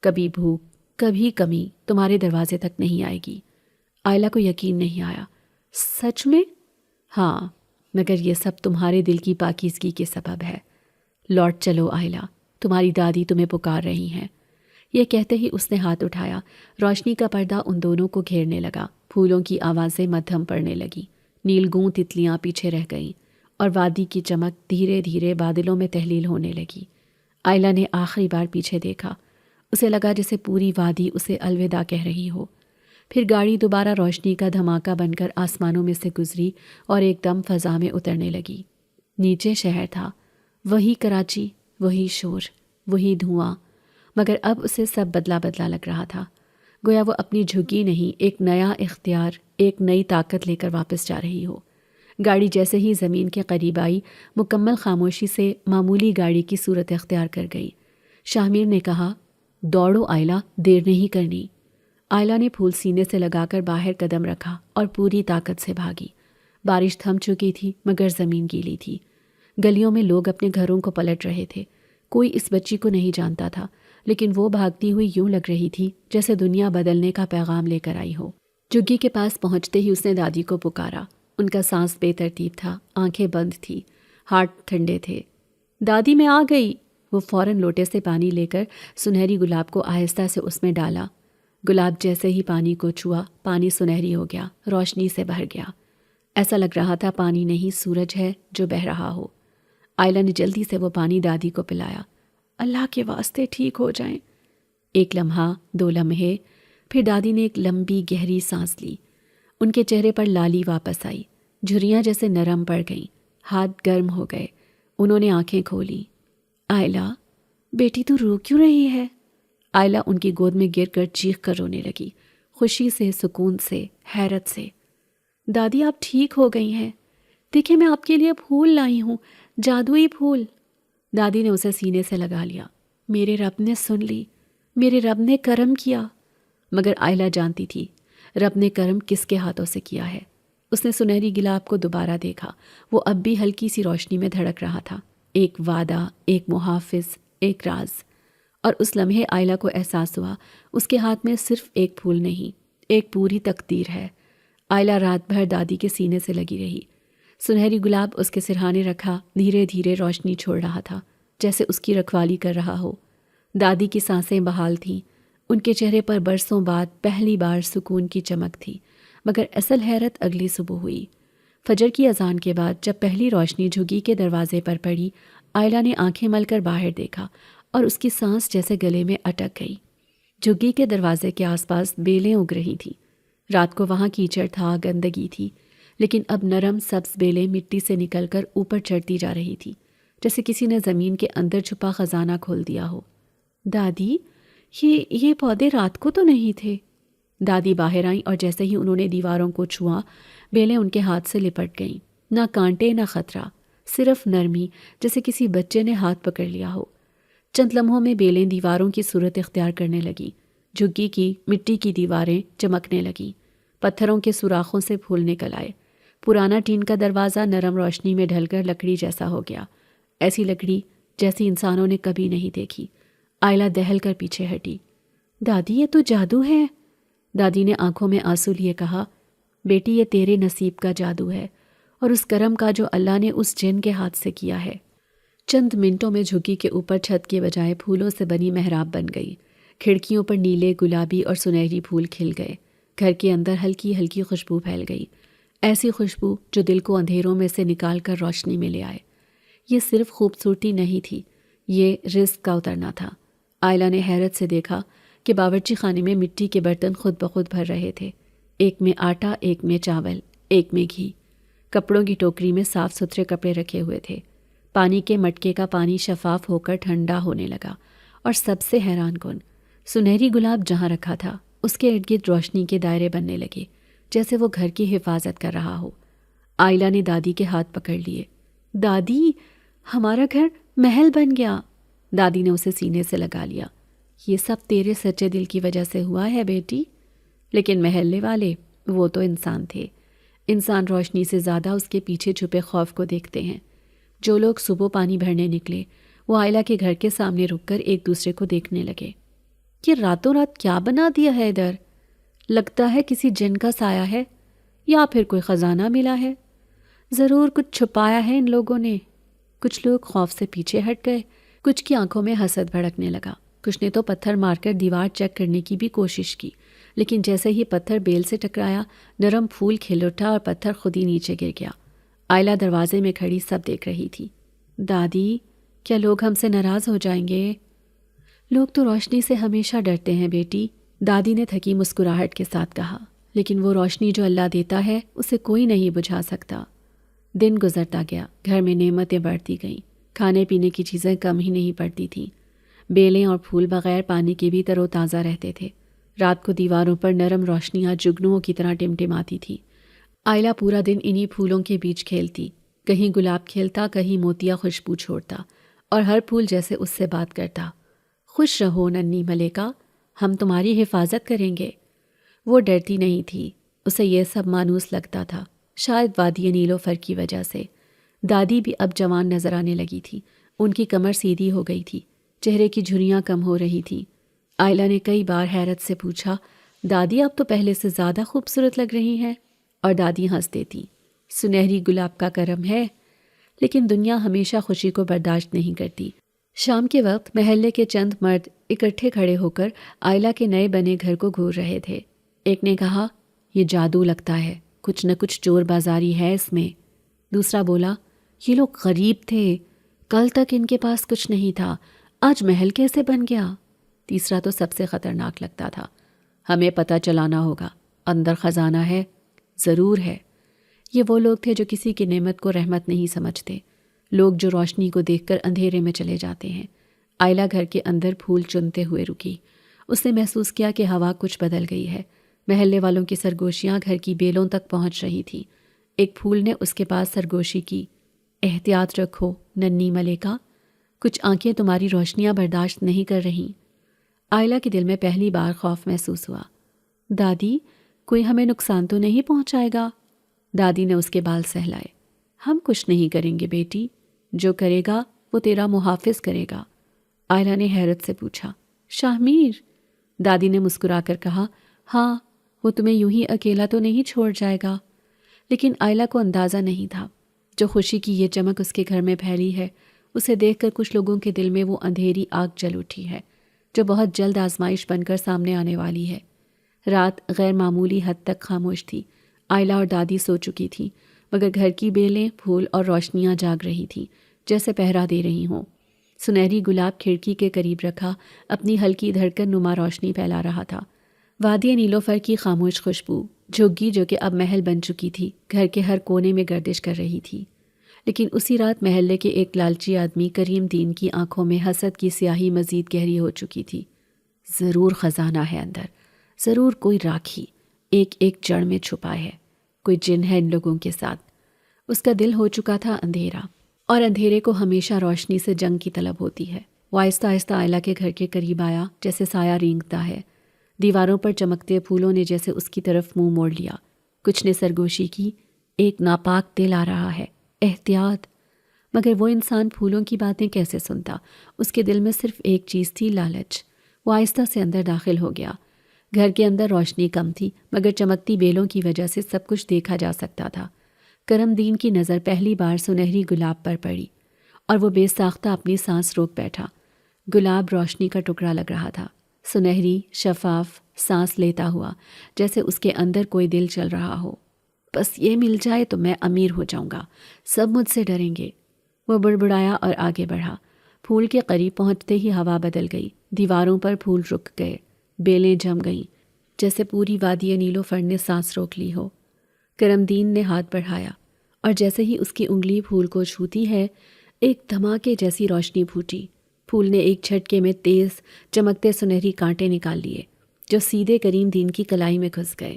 کبھی بھوک، کبھی کمی تمہارے دروازے تک نہیں آئے گی۔ آئلہ کو یقین نہیں آیا۔ سچ میں؟ ہاں، مگر یہ سب تمہارے دل کی پاکیزگی کے سبب ہے۔ لوٹ چلو آئلہ، تمہاری دادی تمہیں پکار رہی ہیں۔ یہ کہتے ہی اس نے ہاتھ اٹھایا۔ روشنی کا پردہ ان دونوں کو گھیرنے لگا، پھولوں کی آوازیں مدھم پڑنے لگی، نیلگوں تتلیاں پیچھے رہ گئیں، اور وادی کی چمک دھیرے دھیرے بادلوں میں تحلیل ہونے لگی۔ آئلہ نے آخری بار پیچھے دیکھا۔ اسے لگا جیسے پوری وادی اسے الوداع کہہ رہی ہو۔ پھر گاڑی دوبارہ روشنی کا دھماکہ بن کر آسمانوں میں سے گزری اور ایک دم فضا میں اترنے لگی۔ نیچے شہر تھا، وہی کراچی، وہی شور، وہی دھواں، مگر اب اسے سب بدلا بدلا لگ رہا تھا، گویا وہ اپنی جھگی نہیں، ایک نیا اختیار، ایک نئی طاقت لے کر واپس جا رہی ہو۔ گاڑی جیسے ہی زمین کے قریب آئی، مکمل خاموشی سے معمولی گاڑی کی صورت اختیار کر گئی۔ شاہ میر نے کہا، دوڑو آئلہ، دیر نہیں کرنی۔ آئلہ نے پھول سینے سے لگا کر باہر قدم رکھا اور پوری طاقت سے بھاگی۔ بارش تھم چکی تھی مگر زمین گیلی تھی۔ گلیوں میں لوگ اپنے گھروں کو پلٹ رہے تھے۔ کوئی اس بچی کو نہیں جانتا تھا، لیکن وہ بھاگتی ہوئی یوں لگ رہی تھی جیسے دنیا بدلنے کا پیغام لے کر آئی ہو۔ جھگی کے پاس پہنچتے ہی اس نے دادی کو پکارا۔ ان کا سانس بے ترتیب تھا، آنکھیں بند تھی، ہاتھ ٹھنڈے تھے۔ دادی میں آ گئی۔ وہ فوراً لوٹے سے پانی لے کر سنہری گلاب کو آہستہ سے اس میں ڈالا۔ گلاب جیسے ہی پانی کو چھوا، پانی سنہری ہو گیا، روشنی سے بھر گیا۔ ایسا لگ رہا تھا پانی نہیں، سورج ہے جو بہہ رہا ہو۔ آئلہ نے جلدی سے وہ پانی دادی کو پلایا۔ اللہ کے واسطے ٹھیک ہو جائیں۔ ایک لمحہ، 2 لمحے، پھر دادی نے ایک لمبی گہری سانس لی۔ ان کے چہرے پر لالی واپس آئی، جھریاں جیسے نرم پڑ گئیں، ہاتھ گرم ہو گئے۔ انہوں نے آنکھیں کھولی۔ آئلہ، بیٹی تو رو کیوں رہی ہے؟ آئلہ ان کی گود میں گر کر چیخ کر رونے لگی، خوشی سے، سکون سے، حیرت سے۔ دادی آپ ٹھیک ہو گئی ہیں، دیکھیں میں آپ کے لیے پھول لائی ہوں، جادوئی پھول۔ دادی نے اسے سینے سے لگا لیا۔ میرے رب نے سن لی، میرے رب نے کرم کیا۔ مگر آئلہ جانتی تھی رب نے کرم کس کے ہاتھوں سے کیا ہے۔ اس نے سنہری گلاب کو دوبارہ دیکھا۔ وہ اب بھی ہلکی سی روشنی میں دھڑک رہا تھا، ایک وعدہ، ایک محافظ، ایک راز۔ اور اس لمحے آئلہ کو احساس ہوا اس کے ہاتھ میں صرف ایک پھول نہیں، ایک پوری تقدیر ہے۔ آئلہ رات بھر دادی کے سینے سے لگی رہی۔ سنہری گلاب اس کے سرہانے رکھا، دھیرے دھیرے روشنی چھوڑ رہا تھا، جیسے اس کی رکھوالی کر رہا ہو۔ دادی کی سانسیں بحال تھیں، ان کے چہرے پر برسوں بعد پہلی بار سکون کی چمک تھی۔ مگر اصل حیرت اگلی صبح ہوئی۔ فجر کی اذان کے بعد جب پہلی روشنی جھگی کے دروازے پر پڑی، آئلہ نے آنکھیں مل کر باہر دیکھا اور اس کی سانس جیسے گلے میں اٹک گئی۔ جھگی کے دروازے کے آس پاس بیلیں اگ رہی تھیں۔ رات کو وہاں کیچڑ تھا، گندگی تھی، لیکن اب نرم سبز بیلیں مٹی سے نکل کر اوپر چڑھتی جا رہی تھی، جیسے کسی نے زمین کے اندر چھپا خزانہ کھول دیا ہو۔ دادی، یہ پودے رات کو تو نہیں تھے؟ دادی باہر آئیں اور جیسے ہی انہوں نے دیواروں کو چھوا، بیلیں ان کے ہاتھ سے لپٹ گئیں۔ نہ کانٹے نہ خطرہ، صرف نرمی، جیسے کسی بچے نے ہاتھ پکڑ لیا ہو۔ چند لمحوں میں بیلیں دیواروں کی صورت اختیار کرنے لگیں، جھگی کی مٹی کی دیواریں چمکنے لگیں، پتھروں کے سوراخوں سے پھول نکل آئے۔ پرانا ٹین کا دروازہ نرم روشنی میں ڈھل کر لکڑی جیسا ہو گیا، ایسی لکڑی جیسی انسانوں نے کبھی نہیں دیکھی۔ آئلہ دہل کر پیچھے ہٹی۔ دادی، یہ تو جادو ہے۔ دادی نے آنکھوں میں آنسو لیے کہا، بیٹی یہ تیرے نصیب کا جادو ہے اور اس کرم کا جو اللہ نے اس جن کے ہاتھ سے کیا ہے۔ چند منٹوں میں جھگی کے اوپر چھت کے بجائے پھولوں سے بنی محراب بن گئی۔ کھڑکیوں پر نیلے، گلابی اور سنہری پھول کھل گئے۔ گھر کے اندر ہلکی ہلکی خوشبو پھیل گئی، ایسی خوشبو جو دل کو اندھیروں میں سے نکال کر روشنی میں لے آئے۔ یہ صرف خوبصورتی نہیں تھی، یہ رزق کا اترنا تھا۔ آئلہ نے حیرت سے دیکھا کہ باورچی خانے میں مٹی کے برتن خود بخود بھر رہے تھے، ایک میں آٹا، ایک میں چاول، ایک میں گھی۔ کپڑوں کی ٹوکری میں صاف ستھرے کپڑے رکھے ہوئے تھے۔ پانی کے مٹکے کا پانی شفاف ہو کر ٹھنڈا ہونے لگا، اور سب سے حیران کن، سنہری گلاب جہاں رکھا تھا اس کے ارد گرد روشنی کے دائرے بننے لگے، جیسے وہ گھر کی حفاظت کر رہا ہو۔ آئلہ نے دادی کے ہاتھ پکڑ لیے۔ دادی، ہمارا گھر محل بن گیا۔ دادی نے اسے سینے سے لگا لیا۔ یہ سب تیرے سچے دل کی وجہ سے ہوا ہے بیٹی۔ لیکن محلے والے، وہ تو انسان تھے۔ انسان روشنی سے زیادہ اس کے پیچھے چھپے خوف کو دیکھتے ہیں۔ جو لوگ صبح پانی بھرنے نکلے، وہ آئلہ کے گھر کے سامنے رک کر ایک دوسرے کو دیکھنے لگے۔ یہ راتوں رات کیا بنا دیا ہے ادھر؟ لگتا ہے کسی جن کا سایہ ہے، یا پھر کوئی خزانہ ملا ہے۔ ضرور کچھ چھپایا ہے ان لوگوں نے۔ کچھ لوگ خوف سے پیچھے ہٹ گئے، کچھ کی آنکھوں میں حسد بھڑکنے لگا، کچھ نے تو پتھر مار کر دیوار چیک کرنے کی بھی کوشش کی، لیکن جیسے ہی پتھر بیل سے ٹکرایا، نرم پھول کھل اٹھا اور پتھر خود ہی نیچے گر گیا۔ آئلہ دروازے میں کھڑی سب دیکھ رہی تھی۔ دادی، کیا لوگ ہم سے ناراض ہو جائیں گے؟ لوگ تو روشنی سے ہمیشہ ڈرتے ہیں بیٹی، دادی نے تھکی مسکراہٹ کے ساتھ کہا، لیکن وہ روشنی جو اللہ دیتا ہے اسے کوئی نہیں بجھا سکتا۔ دن گزرتا گیا، گھر میں نعمتیں بڑھتی گئیں، کھانے پینے کی چیزیں کم ہی نہیں پڑتی تھیں۔ بیلیں اور پھول بغیر پانی کے بھی تر و تازہ رہتے تھے۔ رات کو دیواروں پر نرم روشنیاں جگنوؤں کی طرح ٹمٹماتی تھیں۔ آئلہ پورا دن انہی پھولوں کے بیچ کھیلتی، کہیں گلاب کھیلتا، کہیں موتیا خوشبو چھوڑتا، اور ہر پھول جیسے اس سے بات کرتا۔ خوش رہو ننھی ملیکا، ہم تمہاری حفاظت کریں گے۔ وہ ڈرتی نہیں تھی، اسے یہ سب مانوس لگتا تھا، شاید وادی نیلوفر کی وجہ سے۔ دادی بھی اب جوان نظر آنے لگی تھی، ان کی کمر سیدھی ہو گئی تھی، چہرے کی جھریاں کم ہو رہی تھیں۔ آئلہ نے کئی بار حیرت سے پوچھا، دادی اب تو پہلے سے زیادہ خوبصورت لگ رہی ہیں، اور دادی ہنس دیتی، سنہری گلاب کا کرم ہے۔ لیکن دنیا ہمیشہ خوشی کو برداشت نہیں کرتی۔ شام کے وقت محلے کے چند مرد اکٹھے کھڑے ہو کر آئلہ کے نئے بنے گھر کو گھور رہے تھے۔ ایک نے کہا، یہ جادو لگتا ہے، کچھ نہ کچھ چور بازاری ہے اس میں۔ دوسرا بولا، یہ لوگ غریب تھے، کل تک ان کے پاس کچھ نہیں تھا، آج محل کیسے بن گیا؟ تیسرا تو سب سے خطرناک لگتا تھا۔ ہمیں پتہ چلانا ہوگا، اندر خزانہ ہے۔ ضرور ہے۔ یہ وہ لوگ تھے جو کسی کی نعمت کو رحمت نہیں سمجھتے، لوگ جو روشنی کو دیکھ کر اندھیرے میں چلے جاتے ہیں۔ آئلہ گھر کے اندر پھول چنتے ہوئے رکی۔ اس نے محسوس کیا کہ ہوا کچھ بدل گئی ہے۔ محلے والوں کی سرگوشیاں گھر کی بیلوں تک پہنچ رہی تھی۔ ایک پھول نے اس کے پاس سرگوشی کی، احتیاط رکھو ننھی ملیکا، کچھ آنکھیں تمہاری روشنیاں برداشت نہیں کر رہیں۔ آئلہ کے دل میں پہلی بار خوف محسوس ہوا۔ دادی، کوئی ہمیں نقصان تو نہیں پہنچائے گا؟ دادی نے اس کے بال سہلائے۔ ہم کچھ نہیں کریں گے بیٹی، جو کرے گا وہ تیرا محافظ کرے گا۔ آئلہ نے حیرت سے پوچھا، شاہ میر؟ دادی نے مسکرا کر کہا، ہاں، وہ تمہیں یوں ہی اکیلا تو نہیں چھوڑ جائے گا۔ لیکن آئلہ کو اندازہ نہیں تھا، جو خوشی کی یہ چمک اس کے گھر میں پھیلی ہے، اسے دیکھ کر کچھ لوگوں کے دل میں وہ اندھیری آگ جل اٹھی ہے جو بہت جلد آزمائش بن کر سامنے آنے والی ہے۔ رات غیر معمولی حد تک خاموش تھی۔ آئلہ اور دادی سو چکی تھیں، مگر گھر کی بیلیں، پھول اور روشنیاں جاگ رہی تھیں، جیسے پہرا دے رہی ہوں۔ سنہری گلاب کھڑکی کے قریب رکھا اپنی ہلکی دھڑکن نما روشنی پھیلا رہا تھا۔ وادی نیلوفر کی خاموش خوشبو، جھگی جو کہ اب محل بن چکی تھی، گھر کے ہر کونے میں گردش کر رہی تھی۔ لیکن اسی رات محلے کے ایک لالچی آدمی کریم دین کی آنکھوں میں حسد کی سیاہی مزید گہری ہو چکی تھی۔ ضرور خزانہ ہے اندر، ضرور کوئی راکھی ایک ایک جڑ میں چھپا ہے، کوئی جن ہے ان لوگوں کے ساتھ۔ اس کا دل ہو چکا تھا اندھیرا، اور اندھیرے کو ہمیشہ روشنی سے جنگ کی طلب ہوتی ہے۔ وہ آہستہ آہستہ آئلہ کے گھر کے قریب آیا، جیسے سایہ رینگتا ہے۔ دیواروں پر چمکتے پھولوں نے جیسے اس کی طرف منہ موڑ لیا۔ کچھ نے سرگوشی کی، ایک ناپاک تیل آ رہا ہے، احتیاط۔ مگر وہ انسان پھولوں کی باتیں کیسے سنتا؟ اس کے دل میں صرف ایک چیز تھی، لالچ۔ وہ آہستہ سے اندر داخل ہو گیا۔ گھر کے اندر روشنی کم تھی، مگر چمکتی بیلوں کی وجہ سے سب کچھ دیکھا جا سکتا تھا۔ کرم دین کی نظر پہلی بار سنہری گلاب پر پڑی، اور وہ بے ساختہ اپنی سانس روک بیٹھا۔ گلاب روشنی کا ٹکڑا لگ رہا تھا، سنہری، شفاف، سانس لیتا ہوا، جیسے اس کے اندر کوئی دل چل رہا ہو۔ بس یہ مل جائے تو میں امیر ہو جاؤں گا، سب مجھ سے ڈریں گے۔ وہ بڑبڑایا اور آگے بڑھا۔ پھول کے قریب پہنچتے ہی ہوا بدل گئی، دیواروں پر پھول رک گئے، بیلیں جم گئیں، جیسے پوری وادی نیلوفر نے سانس روک لی ہو۔ کرم دین نے ہاتھ بڑھایا، اور جیسے ہی اس کی انگلی پھول کو چھوتی ہے، ایک دھماکے جیسی روشنی پھوٹی۔ پھول نے ایک جھٹکے میں تیز چمکتے سنہری کانٹے نکال لیے، جو سیدھے کریم دین کی کلائی میں گھس گئے۔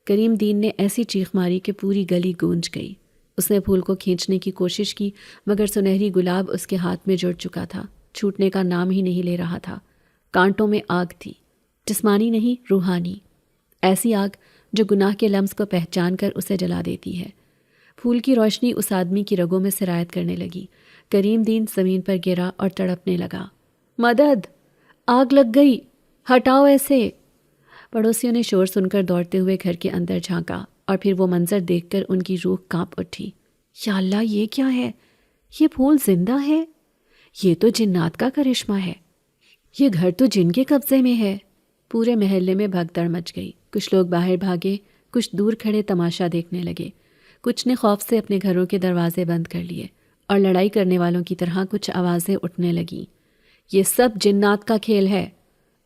کریم دین نے ایسی چیخ ماری کہ پوری گلی گونج گئی۔ اس نے پھول کو کھینچنے کی کوشش کی، مگر سنہری گلاب اس کے ہاتھ میں جڑ چکا تھا، چھوٹنے کا نام ہی نہیں لے رہا تھا۔ کانٹوں میں آگ تھی، جسمانی نہیں، روحانی، ایسی آگ جو گناہ کے لمس کو پہچان کر اسے جلا دیتی ہے۔ پھول کی روشنی اس آدمی کی رگوں میں سرایت کرنے لگی۔ کریم دین زمین پر گرا اور تڑپنے لگا۔ مدد! آگ لگ گئی! ہٹاؤ ایسے! پڑوسیوں نے شور سن کر دوڑتے ہوئے گھر کے اندر جھانکا، اور پھر وہ منظر دیکھ کر ان کی روح کانپ اٹھی۔ یا اللہ، یہ کیا ہے؟ یہ پھول زندہ ہے؟ یہ تو جنات کا کرشمہ ہے۔ یہ گھر تو جن کے قبضے میں ہے۔ پورے محلے میں بھگدڑ مچ گئی۔ کچھ لوگ باہر بھاگے، کچھ دور کھڑے تماشا دیکھنے لگے، کچھ نے خوف سے اپنے گھروں کے دروازے بند کر لیے، اور لڑائی کرنے والوں کی طرح کچھ آوازیں اٹھنے لگیں۔ یہ سب جنات کا کھیل ہے،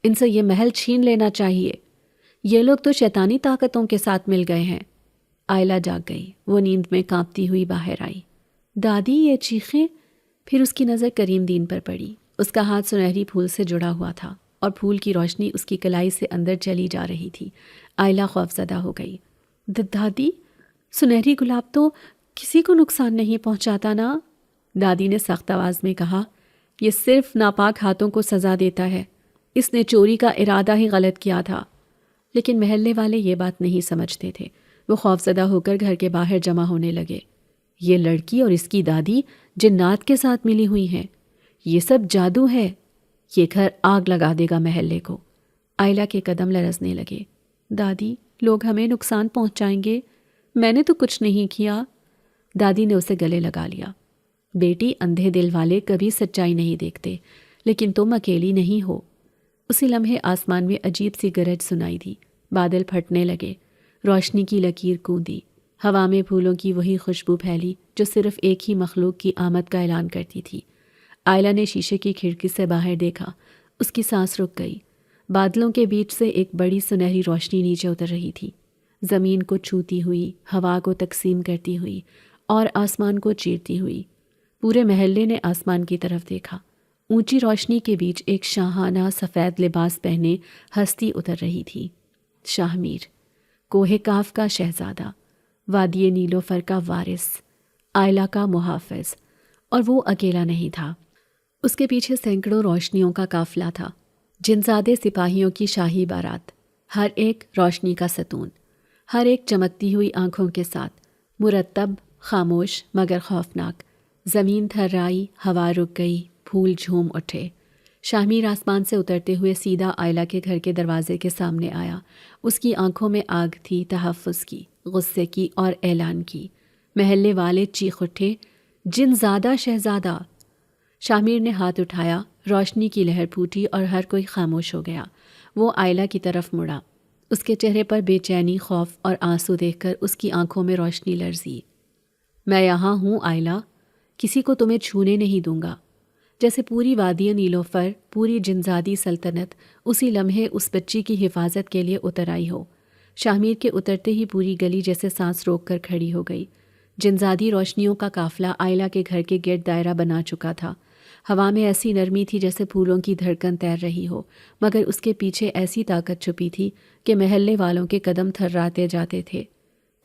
ان سے یہ محل چھین لینا چاہیے۔ یہ لوگ تو شیطانی طاقتوں کے ساتھ مل گئے ہیں۔ آئلہ جاگ گئی، وہ نیند میں کانپتی ہوئی باہر آئی۔ دادی، یہ چیخیں؟ پھر اس کی نظر کریم دین پر پڑی۔ اس کا ہاتھ سنہری پھول سے جڑا ہوا تھا، اور پھول کی روشنی اس کی کلائی سے اندر چلی جا رہی تھی۔ آئلہ خوفزدہ ہو گئی۔ دادی، سنہری گلاب تو کسی کو نقصان نہیں پہنچاتا نا؟ دادی نے سخت آواز میں کہا، یہ صرف ناپاک ہاتھوں کو سزا دیتا ہے۔ اس نے چوری کا ارادہ ہی غلط کیا تھا۔ لیکن محلے والے یہ بات نہیں سمجھتے تھے۔ وہ خوفزدہ ہو کر گھر کے باہر جمع ہونے لگے۔ یہ لڑکی اور اس کی دادی جنات کے ساتھ ملی ہوئی ہیں، یہ سب جادو ہے، یہ گھر آگ لگا دے گا محلے کو۔ آئلہ کے قدم لرزنے لگے۔ دادی، لوگ ہمیں نقصان پہنچائیں گے، میں نے تو کچھ نہیں کیا۔ دادی نے اسے گلے لگا لیا۔ بیٹی، اندھے دل والے کبھی سچائی نہیں دیکھتے، لیکن تم اکیلی نہیں ہو۔ اسی لمحے آسمان میں عجیب سی گرج سنائی دی، بادل پھٹنے لگے، روشنی کی لکیر کوندی، ہوا میں پھولوں کی وہی خوشبو پھیلی جو صرف ایک ہی مخلوق کی آمد کا اعلان کرتی تھی۔ آئلہ نے شیشے کی کھڑکی سے باہر دیکھا۔ اس کی سانس رک گئی۔ بادلوں کے بیچ سے ایک بڑی سنہری روشنی نیچے اتر رہی تھی، زمین کو چھوتی ہوئی، ہوا کو تقسیم کرتی ہوئی اور آسمان کو چیرتی ہوئی۔ پورے محلے نے آسمان کی طرف دیکھا۔ اونچی روشنی کے بیچ ایک شاہانہ سفید لباس پہنے ہستی اتر رہی تھی۔ شاہ میر، کوہ کاف کا شہزادہ، وادی نیلوفر کا وارث، آئلہ کا محافظ، اور وہ اکیلا نہیں تھا۔ اس کے پیچھے سینکڑوں روشنیوں کا قافلہ تھا، جنزادے سپاہیوں کی شاہی بارات، ہر ایک روشنی کا ستون، ہر ایک چمکتی ہوئی آنکھوں کے ساتھ، مرتب، خاموش مگر خوفناک۔ زمین تھرائی، ہوا رک گئی، پھول جھوم اٹھے۔ شاہ میر آسمان سے اترتے ہوئے سیدھا آئلہ کے گھر کے دروازے کے سامنے آیا۔ اس کی آنکھوں میں آگ تھی، تحفظ کی، غصے کی اور اعلان کی۔ محلے والے چیخ اٹھے، جنزادہ شہزادہ! شاہ میر نے ہاتھ اٹھایا، روشنی کی لہر پھوٹی اور ہر کوئی خاموش ہو گیا۔ وہ آئلہ کی طرف مڑا۔ اس کے چہرے پر بے چینی، خوف اور آنسو دیکھ کر اس کی آنکھوں میں روشنی لرزی۔ میں یہاں ہوں آئلہ، کسی کو تمہیں چھونے نہیں دوں گا۔ جیسے پوری وادی نیلوفر، پوری جنزادی سلطنت اسی لمحے اس بچی کی حفاظت کے لیے اتر آئی ہو۔ شاہ میر کے اترتے ہی پوری گلی جیسے سانس روک کر کھڑی ہو گئی۔ جنزادی روشنیوں کا قافلہ آئلہ کے گھر کے گرد دائرہ بنا چکا تھا۔ ہوا میں ایسی نرمی تھی جیسے پھولوں کی دھڑکن تیر رہی ہو، مگر اس کے پیچھے ایسی طاقت چھپی تھی کہ محلے والوں کے قدم تھرراتے جاتے تھے۔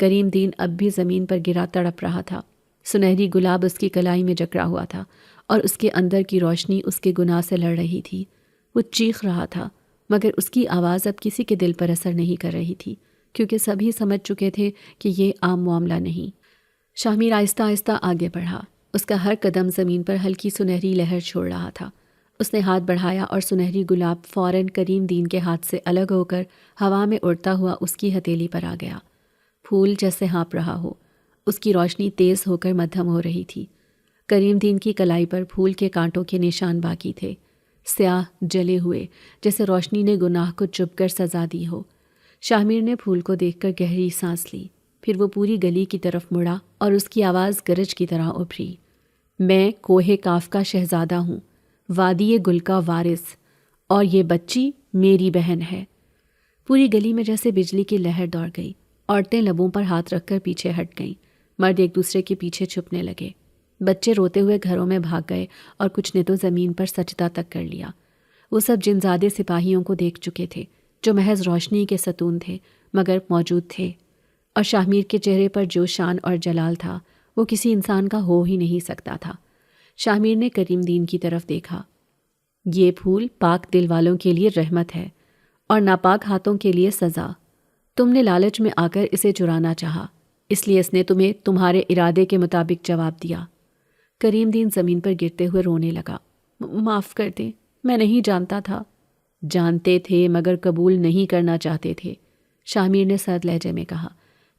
کریم دین اب بھی زمین پر گرا تڑپ رہا تھا۔ سنہری گلاب اس کی کلائی میں جکڑا ہوا تھا اور اس کے اندر کی روشنی اس کے گناہ سے لڑ رہی تھی۔ وہ چیخ رہا تھا، مگر اس کی آواز اب کسی کے دل پر اثر نہیں کر رہی تھی، کیونکہ سبھی سمجھ چکے تھے کہ یہ عام معاملہ نہیں۔ شاہ میر آہستہ آہستہ آگے بڑھا۔ اس کا ہر قدم زمین پر ہلکی سنہری لہر چھوڑ رہا تھا۔ اس نے ہاتھ بڑھایا اور سنہری گلاب فوراً کریم دین کے ہاتھ سے الگ ہو کر ہوا میں اڑتا ہوا اس کی ہتھیلی پر آ گیا۔ پھول جیسے ہانپ رہا ہو، اس کی روشنی تیز ہو کر مدھم ہو رہی تھی۔ کریم دین کی کلائی پر پھول کے کانٹوں کے نشان باقی تھے، سیاہ جلے ہوئے، جیسے روشنی نے گناہ کو چپ کر سزا دی ہو۔ شاہ میر نے پھول کو دیکھ کر گہری سانس لی، پھر وہ پوری گلی کی طرف مڑا اور اس کی آواز گرج کی طرح ابھری، میں کوہ کاف کا شہزادہ ہوں، وادی گل کا وارث، اور یہ بچی میری بہن ہے۔ پوری گلی میں جیسے بجلی کی لہر دوڑ گئی۔ عورتیں لبوں پر ہاتھ رکھ کر پیچھے ہٹ گئیں، مرد ایک دوسرے کے پیچھے چھپنے لگے، بچے روتے ہوئے گھروں میں بھاگ گئے اور کچھ نے تو زمین پر سجدہ تک کر لیا۔ وہ سب جنزادے سپاہیوں کو دیکھ چکے تھے جو محض روشنی کے ستون تھے مگر موجود تھے، اور شاہ میر کے چہرے پر جو شان اور جلال تھا وہ کسی انسان کا ہو ہی نہیں سکتا تھا۔ شاہ میر نے کریم دین کی طرف دیکھا۔ یہ پھول پاک دل والوں کے لیے رحمت ہے اور ناپاک ہاتھوں کے لیے سزا۔ تم نے لالچ میں آ کر اسے چرانا چاہا، اس لیے اس نے تمہیں تمہارے ارادے کے مطابق جواب دیا۔ کریم دین زمین پر گرتے ہوئے رونے لگا۔ معاف کر دیں، میں نہیں جانتا تھا۔ جانتے تھے مگر قبول نہیں کرنا چاہتے تھے، شاہ میر نے سرد لہجے میں کہا۔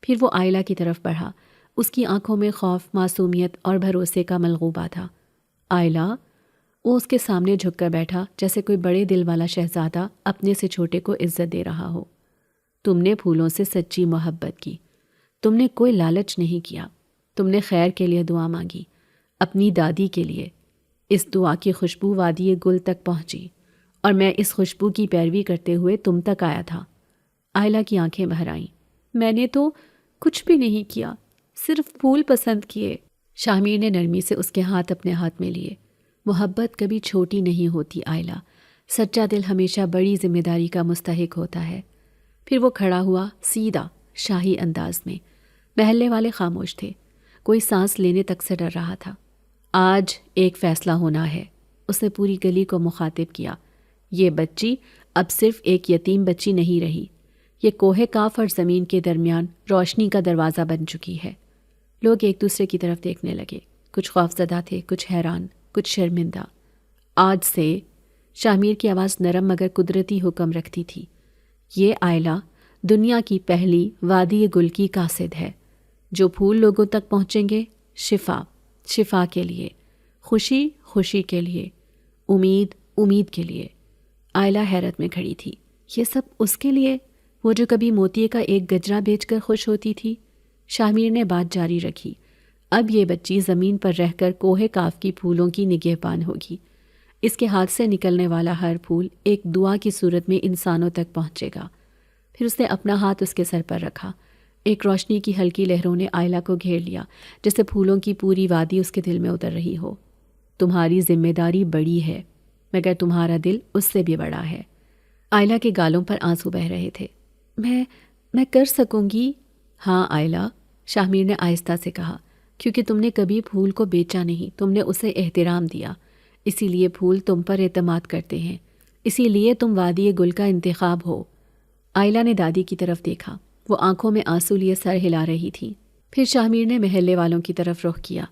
پھر وہ آئلہ کی طرف بڑھا۔ اس کی آنکھوں میں خوف، معصومیت اور بھروسے کا ملغوبہ تھا۔ آئلہ، وہ اس کے سامنے جھک کر بیٹھا جیسے کوئی بڑے دل والا شہزادہ اپنے سے چھوٹے کو عزت دے رہا ہو۔ تم نے پھولوں سے سچی محبت کی، تم نے کوئی لالچ نہیں کیا، تم نے خیر کے لیے دعا مانگی، اپنی دادی کے لیے۔ اس دعا کی خوشبو وادی گل تک پہنچی اور میں اس خوشبو کی پیروی کرتے ہوئے تم تک آیا تھا۔ آئلہ کی آنکھیں بھر آئیں۔ میں نے تو کچھ بھی نہیں کیا، صرف پھول پسند کیے۔ شاہ میر نے نرمی سے اس کے ہاتھ اپنے ہاتھ میں لیے۔ محبت کبھی چھوٹی نہیں ہوتی آئلہ، سچا دل ہمیشہ بڑی ذمہ داری کا مستحق ہوتا ہے۔ پھر وہ کھڑا ہوا، سیدھا، شاہی انداز میں۔ محلے والے خاموش تھے، کوئی سانس لینے تک سے ڈر رہا تھا۔ آج ایک فیصلہ ہونا ہے، اس نے پوری گلی کو مخاطب کیا۔ یہ بچی اب صرف ایک یتیم بچی نہیں رہی، یہ کوہ کاف اور زمین کے درمیان روشنی کا دروازہ بن چکی ہے۔ لوگ ایک دوسرے کی طرف دیکھنے لگے، کچھ خوفزدہ تھے، کچھ حیران، کچھ شرمندہ۔ آج سے، شاہ میر کی آواز نرم مگر قدرتی حکم رکھتی تھی، یہ آئلہ دنیا کی پہلی وادی گل کی قاصد ہے۔ جو پھول لوگوں تک پہنچیں گے، شفا، شفا کے لیے، خوشی، خوشی کے لیے، امید، امید کے لیے۔ آئلہ حیرت میں کھڑی تھی۔ یہ سب اس کے لیے، وہ جو کبھی موتی کا ایک گجرا بیچ کر خوش ہوتی تھی۔ شاہ میر نے بات جاری رکھی، اب یہ بچی زمین پر رہ کر کوہ کاف کی پھولوں کی نگہبان ہوگی۔ اس کے ہاتھ سے نکلنے والا ہر پھول ایک دعا کی صورت میں انسانوں تک پہنچے گا۔ پھر اس نے اپنا ہاتھ اس کے سر پر رکھا۔ ایک روشنی کی ہلکی لہروں نے آئلہ کو گھیر لیا، جیسے پھولوں کی پوری وادی اس کے دل میں اتر رہی ہو۔ تمہاری ذمہ داری بڑی ہے، مگر تمہارا دل اس سے بھی بڑا ہے۔ آئلہ کے گالوں پر آنسو بہہ رہے تھے۔ میں کر سکوں گی؟ ہاں آئلہ، شاہ میر نے آہستہ سے کہا، کیونکہ تم نے کبھی پھول کو بیچا نہیں، تم نے اسے احترام دیا، اسی لیے پھول تم پر اعتماد کرتے ہیں، اسی لیے تم وادی گل کا انتخاب ہو۔ آئلہ نے دادی کی طرف دیکھا، وہ آنکھوں میں آنسو لیے سر ہلا رہی تھی۔ پھر شاہ میر نے محلے والوں کی طرف رخ کیا۔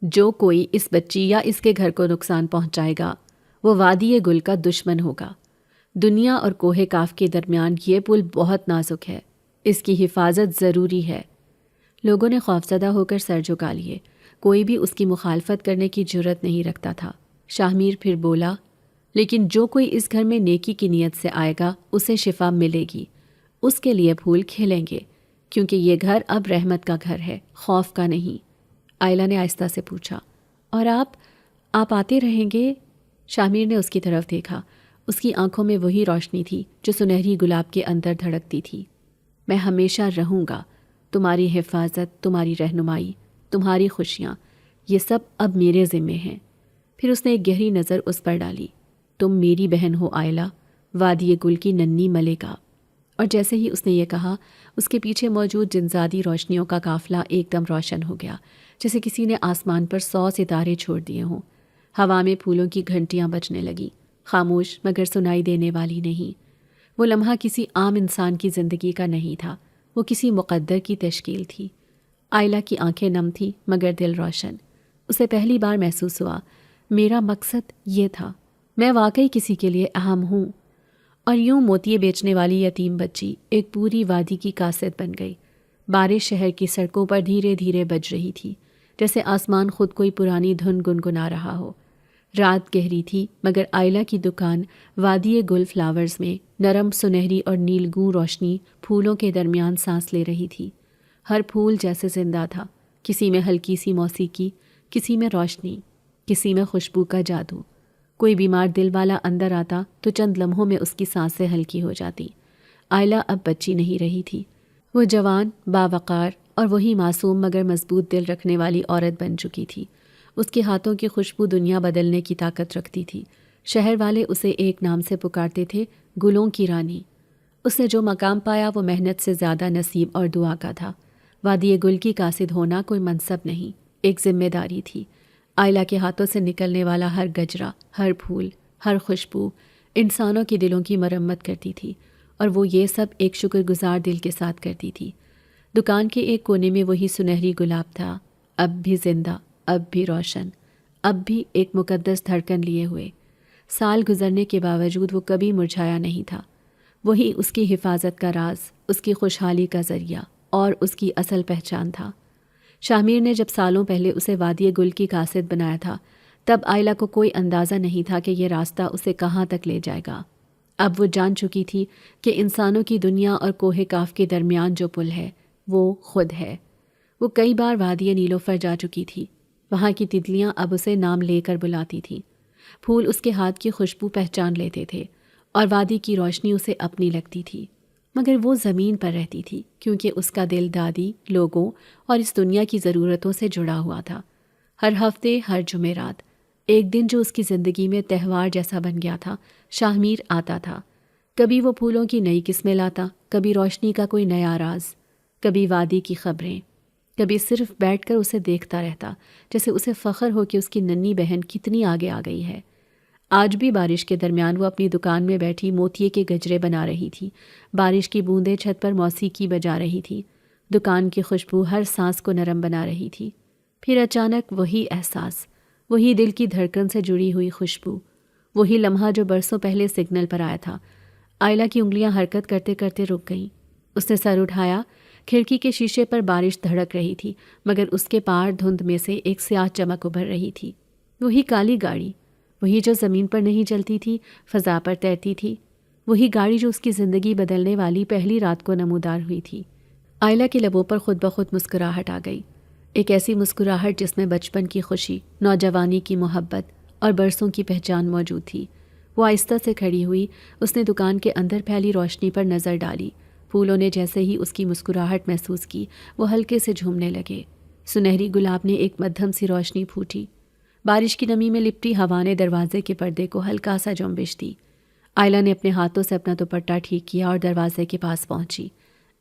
جو کوئی اس بچی یا اس کے گھر کو نقصان پہنچائے گا وہ وادی گل کا دشمن ہوگا۔ دنیا اور کوہ کاف کے درمیان یہ پل بہت نازک ہے، اس کی حفاظت ضروری ہے۔ لوگوں نے خوفزدہ ہو کر سر جھکا لیے، کوئی بھی اس کی مخالفت کرنے کی جرت نہیں رکھتا تھا۔ شاہ میر پھر بولا، لیکن جو کوئی اس گھر میں نیکی کی نیت سے آئے گا اسے شفا ملے گی، اس کے لیے پھول کھلیں گے، کیونکہ یہ گھر اب رحمت کا گھر ہے، خوف کا نہیں۔ آئلہ نے آہستہ سے پوچھا، اور آپ آتے رہیں گے؟ شاہ میر نے اس کی طرف دیکھا، اس کی آنکھوں میں وہی روشنی تھی جو سنہری گلاب کے اندر دھڑکتی تھی۔ میں ہمیشہ رہوں گا، تمہاری حفاظت، تمہاری رہنمائی، تمہاری خوشیاں، یہ سب اب میرے ذمے ہیں۔ پھر اس نے ایک گہری نظر اس پر ڈالی۔ تم میری بہن ہو آئلہ، وادی گل کی ننھی ملکہ۔ اور جیسے ہی اس نے یہ کہا، اس کے پیچھے موجود جنزادی روشنیوں کا قافلہ ایک دم روشن ہو گیا، جیسے کسی نے آسمان پر 100 ستارے چھوڑ دیے ہوں۔ ہوا میں پھولوں کی گھنٹیاں بجنے لگیں، خاموش مگر سنائی دینے والی نہیں۔ وہ لمحہ کسی عام انسان کی زندگی کا نہیں تھا، وہ کسی مقدر کی تشکیل تھی۔ آئلہ کی آنکھیں نم تھیں مگر دل روشن۔ اسے پہلی بار محسوس ہوا، میرا مقصد یہ تھا، میں واقعی کسی کے لیے اہم ہوں۔ اور یوں موتیے بیچنے والی یتیم بچی ایک پوری وادی کی قاصد بن گئی۔ بارش شہر کی سڑکوں پر دھیرے دھیرے بج رہی تھی، جیسے آسمان خود کوئی پرانی دھن گنگنا رہا ہو۔ رات گہری تھی مگر آئلہ کی دکان وادی گل فلاورز میں نرم سنہری اور نیلگوں روشنی پھولوں کے درمیان سانس لے رہی تھی۔ ہر پھول جیسے زندہ تھا، کسی میں ہلکی سی موسیقی، کسی میں روشنی، کسی میں خوشبو کا جادو۔ کوئی بیمار دل والا اندر آتا تو چند لمحوں میں اس کی سانسیں ہلکی ہو جاتی۔ آئلہ اب بچی نہیں رہی تھی، وہ جوان، باوقار اور وہی معصوم مگر مضبوط دل رکھنے والی عورت بن چکی تھی۔ اس کے ہاتھوں کی خوشبو دنیا بدلنے کی طاقت رکھتی تھی۔ شہر والے اسے ایک نام سے پکارتے تھے، گلوں کی رانی۔ اس نے جو مقام پایا وہ محنت سے زیادہ نصیب اور دعا کا تھا۔ وادی گل کی قاصد ہونا کوئی منصب نہیں، ایک ذمہ داری تھی۔ آئلہ کے ہاتھوں سے نکلنے والا ہر گجرا، ہر پھول، ہر خوشبو انسانوں کے دلوں کی مرمت کرتی تھی، اور وہ یہ سب ایک شکر گزار دل کے ساتھ کرتی تھی۔ دکان کے ایک کونے میں وہی سنہری گلاب تھا، اب بھی زندہ، اب بھی روشن، اب بھی ایک مقدس دھڑکن لیے ہوئے۔ سال گزرنے کے باوجود وہ کبھی مرجھایا نہیں تھا۔ وہی اس کی حفاظت کا راز، اس کی خوشحالی کا ذریعہ اور اس کی اصل پہچان تھا۔ شاہ میر نے جب سالوں پہلے اسے وادی گل کی قاصد بنایا تھا، تب آئلہ کو کوئی اندازہ نہیں تھا کہ یہ راستہ اسے کہاں تک لے جائے گا۔ اب وہ جان چکی تھی کہ انسانوں کی دنیا اور کوہ کاف کے درمیان جو پل ہے وہ خود ہے۔ وہ کئی بار وادی نیلوفر جا چکی تھی، وہاں کی تتلیاں اب اسے نام لے کر بلاتی تھیں، پھول اس کے ہاتھ کی خوشبو پہچان لیتے تھے، اور وادی کی روشنی اسے اپنی لگتی تھی۔ مگر وہ زمین پر رہتی تھی کیونکہ اس کا دل دادی، لوگوں اور اس دنیا کی ضرورتوں سے جڑا ہوا تھا۔ ہر ہفتے، ہر جمعرات، ایک دن جو اس کی زندگی میں تہوار جیسا بن گیا تھا، شاہ میر آتا تھا۔ کبھی وہ پھولوں کی نئی قسمیں لاتا، کبھی روشنی کا کوئی نیا راز، کبھی وادی کی خبریں، کبھی صرف بیٹھ کر اسے دیکھتا رہتا، جیسے اسے فخر ہو کہ اس کی ننھی بہن کتنی آگے آ گئی ہے۔ آج بھی بارش کے درمیان وہ اپنی دکان میں بیٹھی موتیے کے گجرے بنا رہی تھی، بارش کی بوندیں چھت پر موسیقی بجا رہی تھی، دکان کی خوشبو ہر سانس کو نرم بنا رہی تھی۔ پھر اچانک وہی احساس، وہی دل کی دھڑکن سے جڑی ہوئی خوشبو، وہی لمحہ جو برسوں پہلے سگنل پر آیا تھا۔ آئلہ کی انگلیاں حرکت کرتے کرتے رک گئیں۔ اس نے سر اٹھایا، کھڑکی کے شیشے پر بارش دھڑک رہی تھی، مگر اس کے پار دھند میں سے ایک سیاہ چمک ابھر رہی تھی۔ وہی کالی گاڑی، وہی جو زمین پر نہیں چلتی تھی، فضا پر تیرتی تھی، وہی گاڑی جو اس کی زندگی بدلنے والی پہلی رات کو نمودار ہوئی تھی۔ آئلہ کے لبوں پر خود بخود مسکراہٹ آ گئی۔ ایک ایسی مسکراہٹ جس میں بچپن کی خوشی، نوجوانی کی محبت اور برسوں کی پہچان موجود تھی۔ وہ آہستہ سے کھڑی ہوئی، اس نے دکان کے اندر پھیلی روشنی پر نظر ڈالی۔ پھولوں نے جیسے ہی اس کی مسکراہٹ محسوس کی، وہ ہلکے سے جھومنے لگے۔ سنہری گلاب نے ایک مدھم سی روشنی پھوٹی۔ بارش کی نمی میں لپٹی ہوا نے دروازے کے پردے کو ہلکا سا جنبش دی۔ آئلہ نے اپنے ہاتھوں سے اپنا دوپٹہ ٹھیک کیا اور دروازے کے پاس پہنچی۔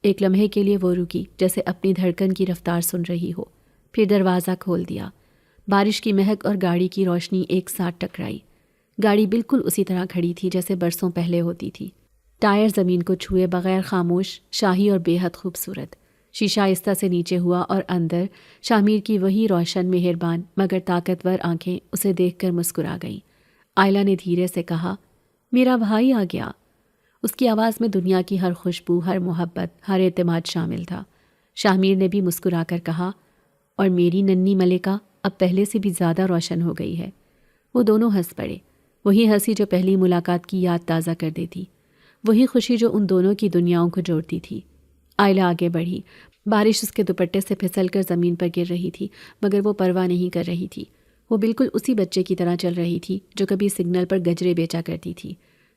ایک لمحے کے لیے وہ رکی، جیسے اپنی دھڑکن کی رفتار سن رہی ہو، پھر دروازہ کھول دیا۔ بارش کی مہک اور گاڑی کی روشنی ایک ساتھ ٹکرائی۔ گاڑی بالکل اسی طرح کھڑی تھی جیسے برسوں پہلے ہوتی تھی، ٹائر زمین کو چھوئے بغیر خاموش، شاہی اور بے حد خوبصورت۔ شیشہ آہستہ سے نیچے ہوا اور اندر شاہ میر کی وہی روشن، مہربان مگر طاقتور آنکھیں اسے دیکھ کر مسکرا گئیں۔ آئلہ نے دھیرے سے کہا، میرا بھائی آ گیا۔ اس کی آواز میں دنیا کی ہر خوشبو، ہر محبت، ہر اعتماد شامل تھا۔ شاہ میر نے بھی مسکرا کر کہا، اور میری ننھی ملکہ اب پہلے سے بھی زیادہ روشن ہو گئی ہے۔ وہ دونوں ہنس پڑے، وہی ہنسی جو پہلی ملاقات کی یاد تازہ کر دیتی، وہی خوشی جو ان دونوں کی دنیاؤں کو جوڑتی تھی۔ آئلہ آگے بڑھی۔ بارش اس کے دوپٹے سے پھسل کر زمین پر گر رہی تھی، مگر وہ پرواہ نہیں کر رہی تھی۔ وہ بالکل اسی بچے کی طرح چل رہی تھی جو کبھی سگنل پر گجرے بیچا کرتی تھی،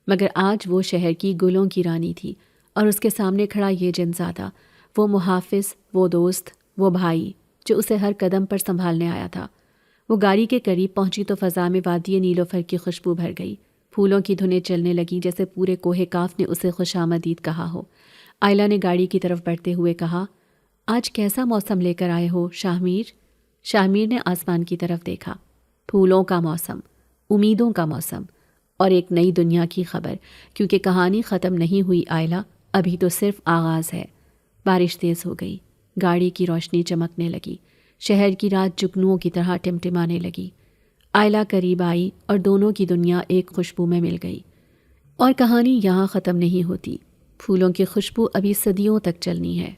مگر آج وہ شہر کی گلوں کی رانی تھی، اور اس کے سامنے کھڑا یہ جنزادہ، وہ محافظ، وہ دوست، وہ بھائی جو اسے ہر قدم پر سنبھالنے آیا تھا۔ وہ گاڑی کے قریب پہنچی تو فضا میں وادی نیلوفر کی خوشبو بھر گئی۔ پھولوں کی دھنیں چلنے لگیں جیسے پورے کوہ کاف نے اسے خوش آمدید کہا ہو۔ آئلہ نے گاڑی کی طرف بڑھتے ہوئے کہا، آج کیسا موسم لے کر آئے ہو شاہ میر؟ شاہ میر نے آسمان کی طرف دیکھا۔ پھولوں کا موسم، امیدوں کا موسم، اور ایک نئی دنیا کی خبر، کیونکہ کہانی ختم نہیں ہوئی آئلہ، ابھی تو صرف آغاز ہے۔ بارش تیز ہو گئی، گاڑی کی روشنی چمکنے لگی، شہر کی رات جگنوؤں کی طرح ٹمٹمانے لگی۔ آئلہ قریب آئی اور دونوں کی دنیا ایک خوشبو میں مل گئی۔ اور کہانی یہاں ختم نہیں ہوتی، پھولوں کی خوشبو ابھی صدیوں تک چلنی ہے۔